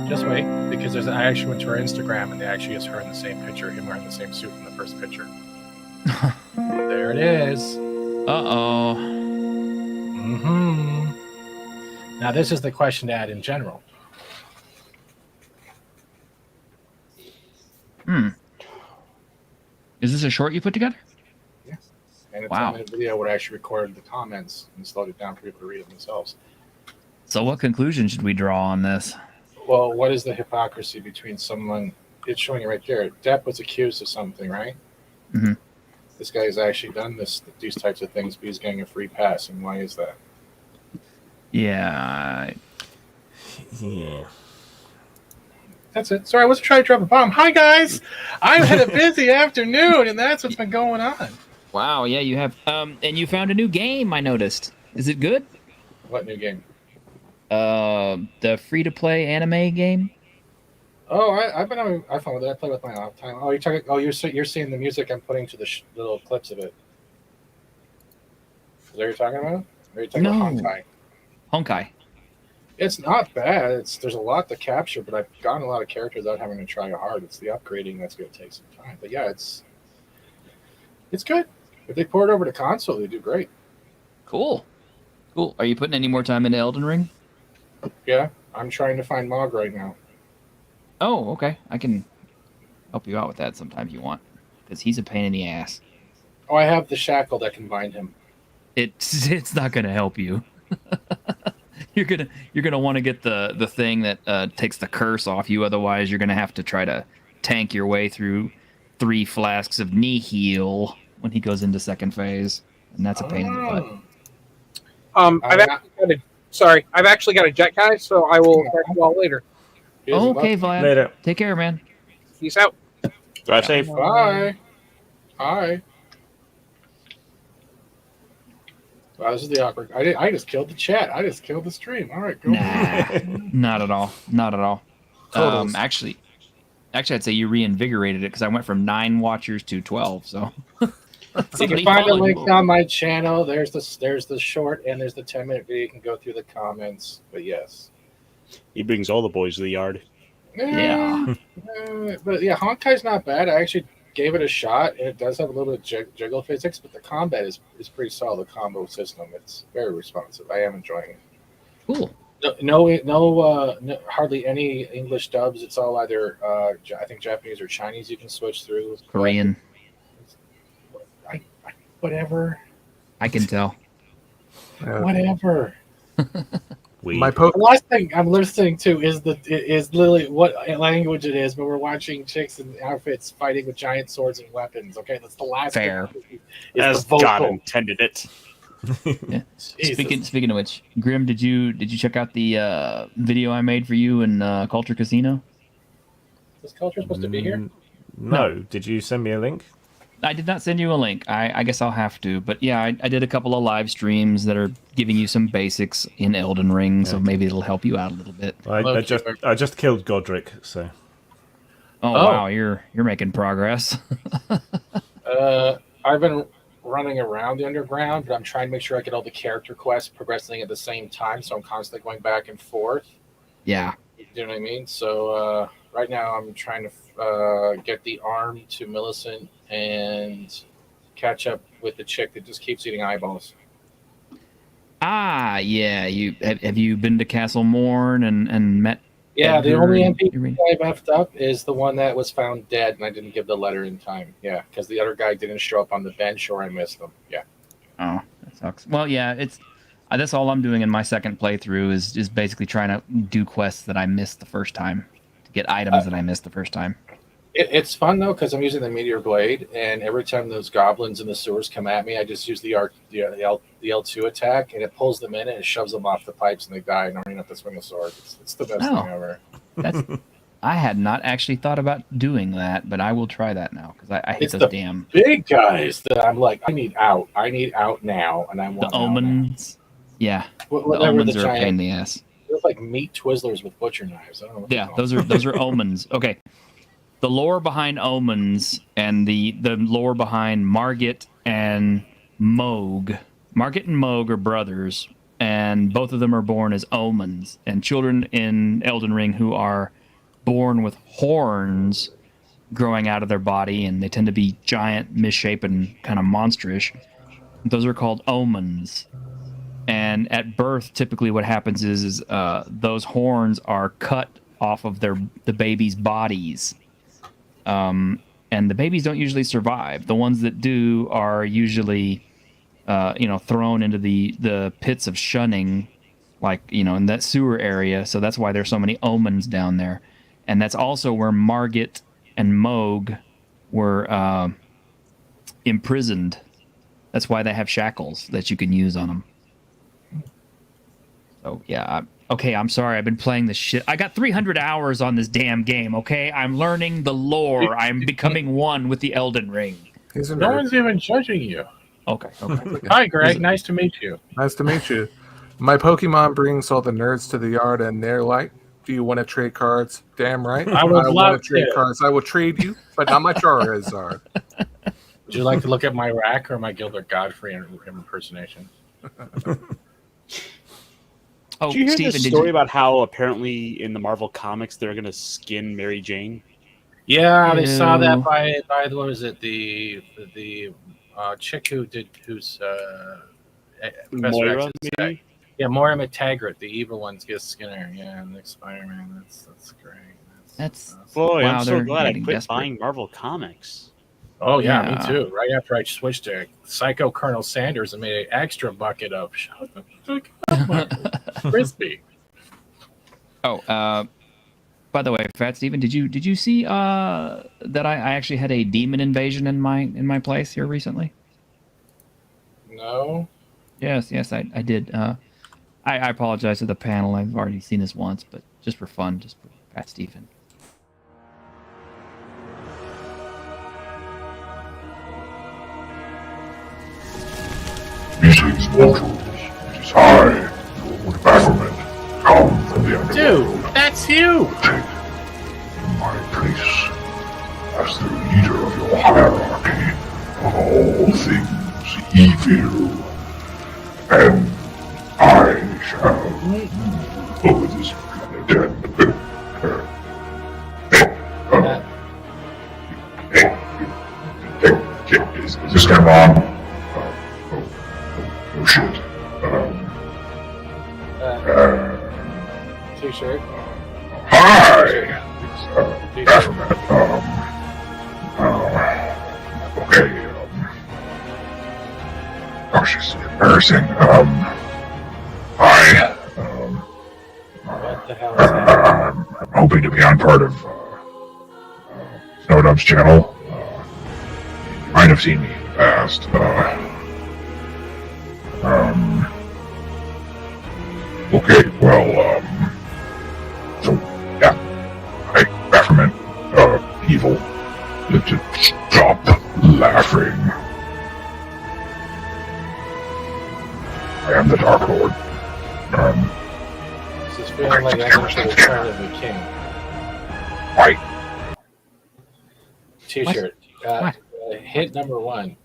just wait, because I actually went to her Instagram and they actually is her in the same picture, him wearing the same suit in the first picture. There it is. Uh-oh. Mm-hmm. Now, this is the question to add in general. Is this a short you put together? Yes. And it's wow. on the video where I actually recorded the comments and slowed it down for people to read it themselves. So what conclusion should we draw on this? Well, what is the hypocrisy between someone... It's showing you right there. Depp was accused of something, right? Mm-hmm. This guy has actually done these types of things, but he's getting a free pass. And why is that? Yeah. That's it. Sorry, I wasn't trying to drop a bomb. Hi, guys. I've had a busy afternoon, and that's what's been going on. Wow, yeah, you have. And you found a new game, I noticed. Is it good? What new game? The free-to-play anime game. Oh, I've been having fun with it. I play with my off time. Oh, you're talking. Oh, you're seeing the music I'm putting to the little clips of it. Is that what you're talking about? Or are you talking about Honkai? Honkai. It's not bad. There's a lot to capture, but I've gotten a lot of characters without having to try hard. It's the upgrading that's going to take some time. But yeah, it's good. If they port it over to console, they do great. Cool. Are you putting any more time into Elden Ring? Yeah, I'm trying to find Mog right now. Oh, okay. I can help you out with that sometime if you want, because he's a pain in the ass. Oh, I have the shackle that can bind him. It's not going to help you. You're gonna want to get the thing that takes the curse off you. Otherwise, you're gonna have to try to tank your way through 3 flasks of knee heal when he goes into second phase, and that's a pain in the butt. I've actually got a jet, guys. So I will talk to you all later. Okay, Vlad. Later. Take care, man. Peace out. Drive safe. Bye. Hi. Wow, this is the awkward. I just killed the chat. I just killed the stream. All right, go. Nah, not at all. Not at all. Actually, I'd say you reinvigorated it because I went from 9 watchers to 12. So you can find a link on my channel. There's the short and there's the 10-minute video. You can go through the comments. But yes, he brings all the boys to the yard. Yeah. But yeah, Honkai's not bad. I actually gave it a shot, and it does have a little bit of jiggle physics, but the combat is pretty solid. The combo system, it's very responsive. I am enjoying it. Cool. No, hardly any English dubs. It's all either I think Japanese or Chinese. You can switch through. Korean. Whatever. I can tell. Whatever. My The last thing I'm listening to is literally what language it is, but we're watching chicks in outfits fighting with giant swords and weapons. Okay, that's the last Fair. thing. As God intended it. Yeah. Speaking of which, Grim, did you check out the video I made for you in Culture Casino? Is Culture supposed to be here? No. Did you send me a link? I did not send you a link. I guess I'll have to. But yeah, I did a couple of live streams that are giving you some basics in Elden Ring, so maybe it'll help you out a little bit. I just killed Godric, so. Oh wow, you're making progress. I've been running around the underground, but I'm trying to make sure I get all the character quests progressing at the same time, so I'm constantly going back and forth. Yeah. You know what I mean? So right now I'm trying to get the arm to Millicent and catch up with the chick that just keeps eating eyeballs. Ah, yeah. Have you been to Castle Morn and met? Yeah, Edgar the only and NPC I left up is the one that was found dead, and I didn't give the letter in time. Yeah, because the other guy didn't show up on the bench, or I missed them. Yeah. Oh, that sucks. Well, yeah, that's all I'm doing in my second playthrough is basically trying to do quests that I missed the first time, to get items that I missed the first time. It's fun though because I'm using the meteor blade, and every time those goblins in the sewers come at me, I just use the L2 attack, and it pulls them in and it shoves them off the pipes, and they die. And I don't even have to swing a sword. It's the best thing ever. I had not actually thought about doing that, but I will try that now because I hate It's those the damn big guys that I'm like, I need out now, and I want the omens. Yeah, the Whatever omens the are a pain in giant- the ass. They're like meat Twizzlers with butcher knives. I don't know. What Yeah, they're those are omens. Okay. The lore behind omens and the lore behind Margit and Moog. Margit and Moog are brothers, and both of them are born as omens. And children in Elden Ring who are born with horns growing out of their body, and they tend to be giant, misshapen, kind of monstrous. Those are called omens. And at birth, typically what happens is those horns are cut off of the baby's bodies. And the babies don't usually survive. The ones that do are usually, thrown into the pits of shunning, like, in that sewer area. So that's why there's so many omens down there. And that's also where Margit and Moog were imprisoned. That's why they have shackles that you can use on them. So, yeah. Okay, I'm sorry. I've been playing this shit. I got 300 hours on this damn game, okay? I'm learning the lore. I'm becoming one with the Elden Ring. No one's even judging you. Okay. Hi, Greg. Nice to meet you. Nice to meet you. My Pokemon brings all the nerds to the yard, and they're like, do you want to trade cards? Damn right. I would love want to trade to. cards. I will trade you, but not my Charizard. Would you like to look at my rack or my Gilbert Godfrey impersonation? Did you hear the story about how apparently in the Marvel comics they're going to skin Mary Jane? Yeah, they saw that by what was it, the chick who's Moira, maybe? Yeah, Moira McTaggart, the evil ones, get Skinner. Yeah, and next Spider-Man. That's great. That's boy. wow, I'm so they're glad I getting quit desperate. buying Marvel comics. Oh yeah, Yeah. me too. Right after I switched to Psycho Colonel Sanders and made an extra bucket of shut the fuck up, crispy. Oh, by the way, Fat Steven, did you see that I actually had a demon invasion in my place here recently? No. Yes, I did. I apologize to the panel. I've already seen this once, but just for fun, just for Fat Steven. Greetings, mortals. It is I, Lord Baphomet, come from the underworld. Dude, that's you! In my place, as the leader of your hierarchy of all things evil. And I shall rule over this planet and... Is this camera on? Oh shit. T-shirt. Hi! It's Baphomet. Okay. Gosh, it's embarrassing. Hi. What the hell is happening? I'm hoping to be on part of Snowdub's channel. You might have seen me in the past. Okay, well, so, yeah. Hey, Baphomet, evil. Stop laughing. I am the Dark Lord. This is feeling like I'm into the return of the king. Right. T-shirt. What? Hint number 1.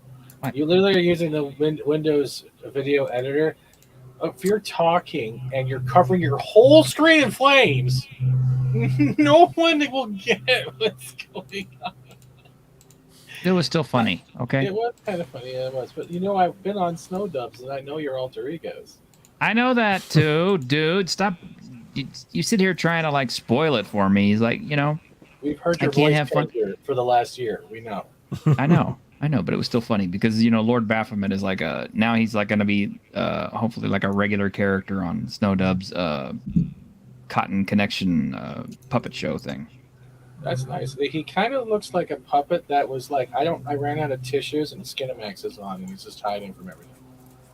What? You literally are using the Windows video editor. If you're talking and you're covering your whole screen in flames, no one will get what's going on. It was still funny, okay? It was kind of funny, yeah, it was. But you know, I've been on Snow Dubs, and I know your alter egos. I know that too, dude. Stop. You sit here trying to like spoil it for me. He's like, you know. We've heard your I can't voice have fun here for the last year. We know. I know, but it was still funny because you know Lord Baphomet is like now he's like going to be hopefully like a regular character on Snowdub's Cotton Connection puppet show thing. That's nice. He kind of looks like a puppet that was like, I ran out of tissues and Skinamax is on, and he's just hiding from everything.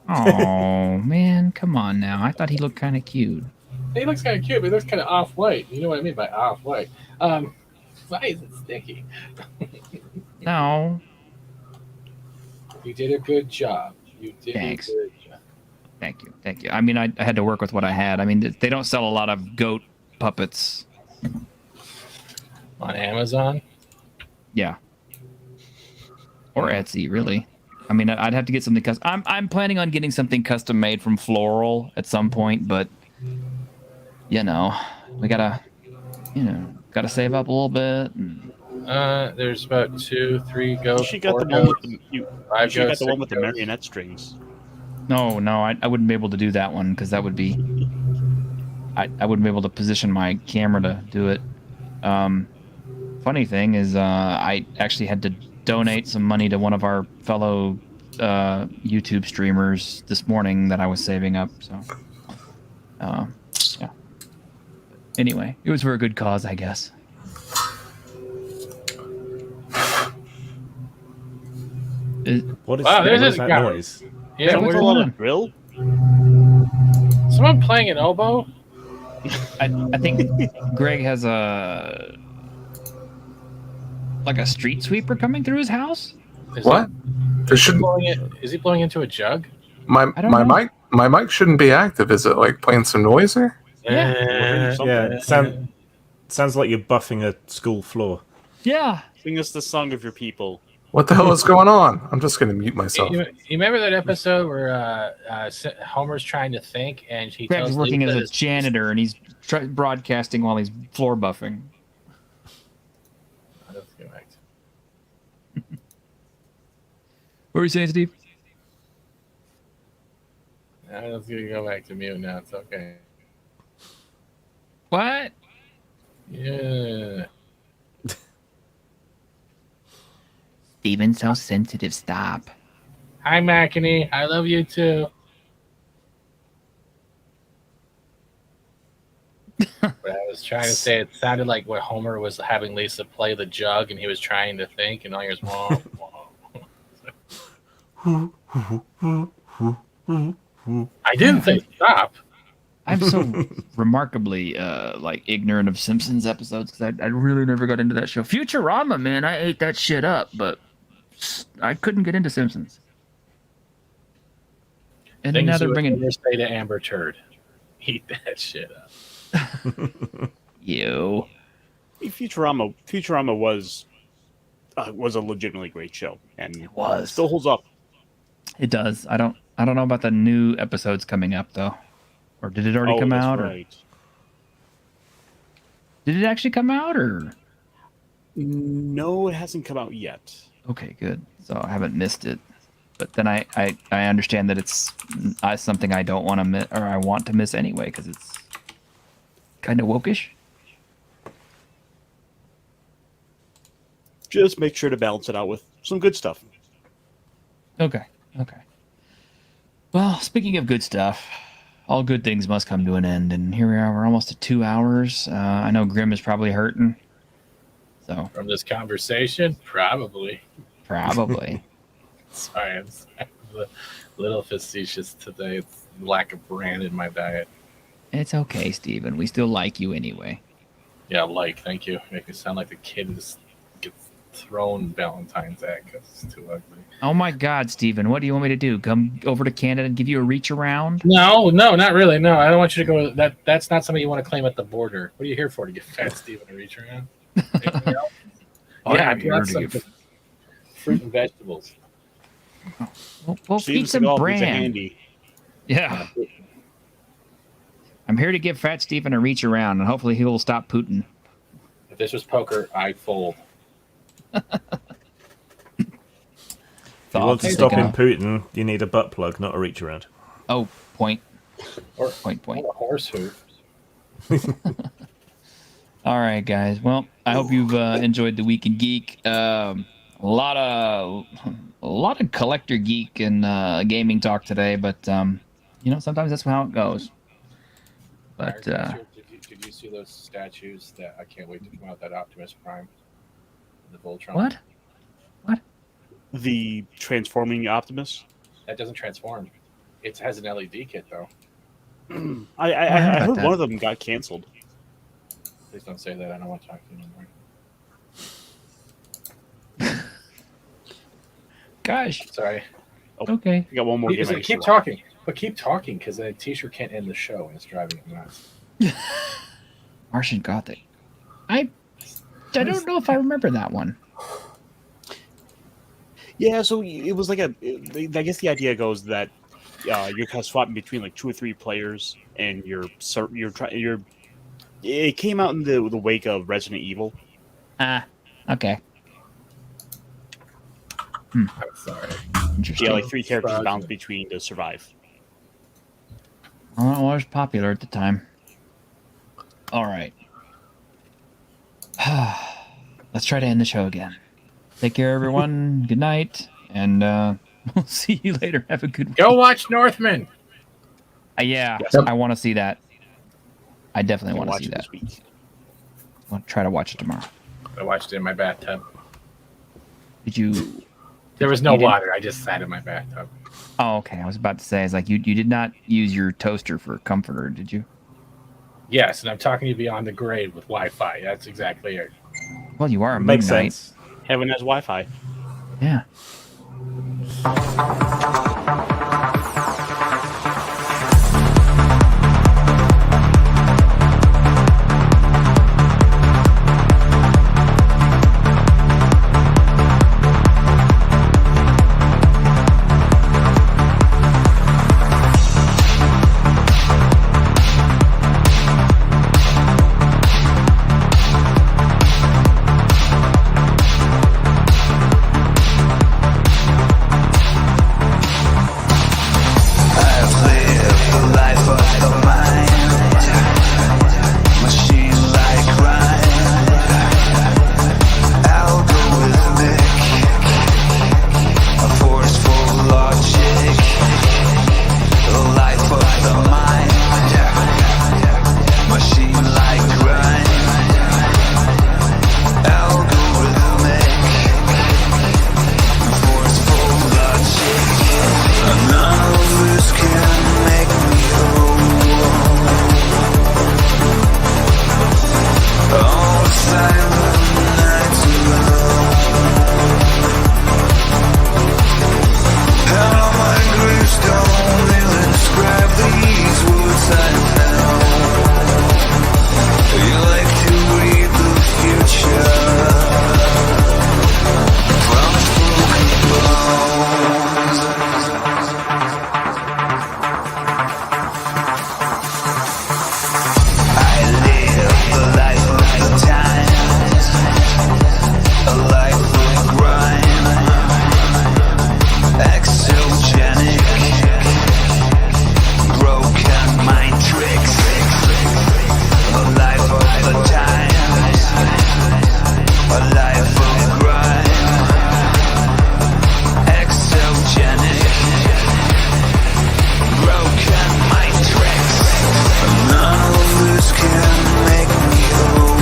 Oh man, come on now! I thought he looked kind of cute. He looks kind of cute, but he looks kind of off-white. You know what I mean by off-white? Why is it sticky? No. You did a good job. You did Thanks. a good job. Thank you. I mean, I had to work with what I had. I mean, they don't sell a lot of goat puppets On Amazon? Yeah. Or Etsy, really. I mean, I'd have to get something custom. I'm planning on getting something custom made from Floral at some point, but you know, we gotta save up a little bit. And... There's about 2, 3 goats. She got the one with the marionette strings. No, I wouldn't be able to do that one because that would be. I wouldn't be able to position my camera to do it. Funny thing is, I actually had to donate some money to one of our fellow YouTube streamers this morning that I was saving up. So, yeah. Anyway, it was for a good cause, I guess. What is there's that guy. noise? Yeah, what's we're going on on? a grill. Someone playing an oboe? I think Greg has a street sweeper coming through his house. What? There shouldn't. Is he blowing into a jug? My mic shouldn't be active. Is it like playing some noise there? Yeah. Yeah. Sounds like you're buffing a school floor. Yeah. Sing us the song of your people. What the hell is going on? I'm just going to mute myself. You remember that episode where Homer's trying to think and he Greg's tells working Lisa as a janitor and he's broadcasting while he's floor buffing. Let's get back to- What were you saying, Steve? I'm just gonna go back to mute now. It's okay. What? Yeah. Steven's so sensitive. Stop. Hi, Makini. I love you too. But I was trying to say, it sounded like what Homer was having Lisa play the jug, and he was trying to think, and all yours, I didn't say stop. I'm so remarkably ignorant of Simpsons episodes because I really never got into that show. Futurama, man, I ate that shit up, but I couldn't get into Simpsons. And then now they're bringing. Never say to Amber Turd, eat that shit up. You. Futurama was a legitimately great show, and it was still holds up. It does. I don't know about the new episodes coming up though, or did it already come out? Right. Or did it actually come out, or? No, it hasn't come out yet. Okay, good. So I haven't missed it. But then I understand that it's something I don't want to miss, or I want to miss anyway, because it's kind of wokish. Just make sure to balance it out with some good stuff. Okay. Well, speaking of good stuff, all good things must come to an end, and here we are. We're almost at 2 hours. I know Grim is probably hurting. So From this conversation, probably. Sorry, I'm a little facetious today. It's lack of bran in my diet. It's okay, Steven. We still like you anyway. Yeah, thank you. Make me sound like the kid who just gets thrown Valentine's egg because it's too ugly. Oh my God, Steven, what do you want me to do? Come over to Canada and give you a reach around? No, not really. No, I don't want you to go. That's not something you want to claim at the border. What are you here for? To get fat Steven a reach around? Anything else? Yeah, I've got some fruit and vegetables. We'll feed some bran. Handy. Yeah. I'm here to give Fat Steven a reach around, and hopefully he will stop Putin. If this was poker, I'd fold. If you want to stop him Putin, you need a butt plug, not a reach around. Oh, point. Point. A horse hoof. All right, guys. Well, I hope you've enjoyed the Week in Geek. A lot of collector geek and gaming talk today, but sometimes that's how it goes. But did you see those statues that I can't wait to come out? That Optimus Prime, the Voltron. What? The transforming Optimus? That doesn't transform. It has an LED kit though. I heard one of them got canceled. Please don't say that. I don't want to talk to you anymore. Gosh. Sorry. Oh, okay. I got one more. Keep talking, because the t-shirt can't end the show, and it's driving me nuts. Martian Gothic. I don't know if I remember that one. Yeah, so it was like I guess the idea goes that you're kind of swapping between like 2 or 3 players, and it came out in the wake of Resident Evil. Okay. I'm sorry. Interesting. Yeah, like 3 characters bounce between to survive. Well, it was popular at the time. All right. Let's try to end the show again. Take care, everyone. Good night, and we'll see you later. Have a good week. Go watch Northman. Yeah, Yes. I want to see that. I definitely want to see that. I'll try to watch it tomorrow. I watched it in my bathtub. Did you? There was no water. I just sat in my bathtub. Oh, okay. I was about to say, it's like you did not use your toaster for comforter, did you? Yes, and I'm talking to you beyond the grade with Wi-Fi. That's exactly it. Well, you are a Makes Moon Knight. sense. Heaven has Wi-Fi. Yeah. a life of crime, exogenic, broken mind tricks. None of this can make me whole.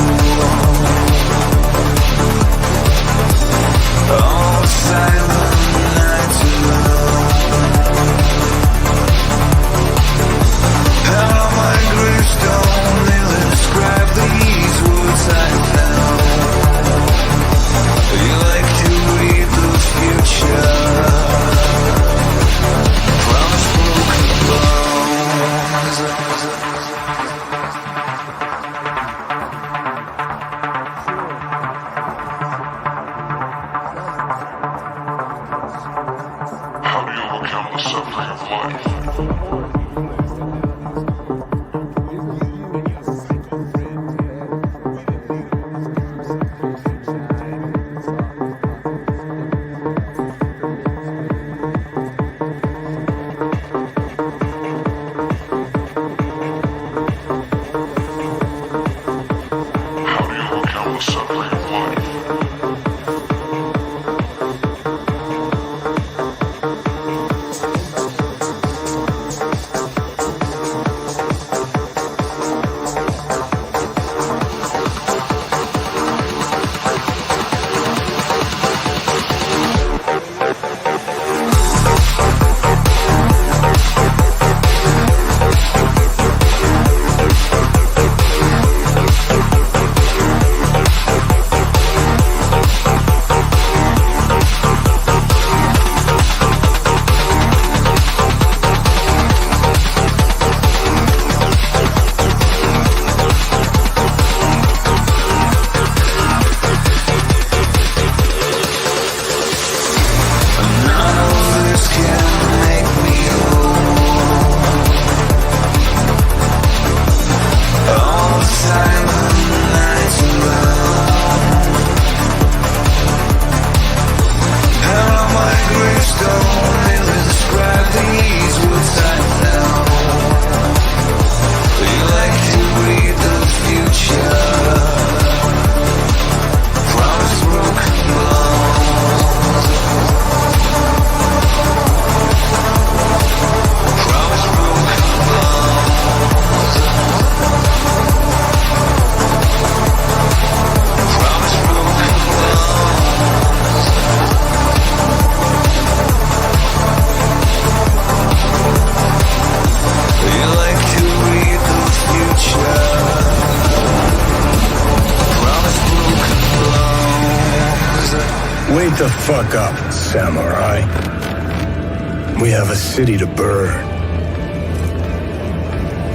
All silent nights alone. How my gravestone really describe these words I found. You like to read the future from broken bones. How do you overcome the suffering of life? How do you overcome the suffering of life? Wake the fuck up, samurai. We have a city to burn.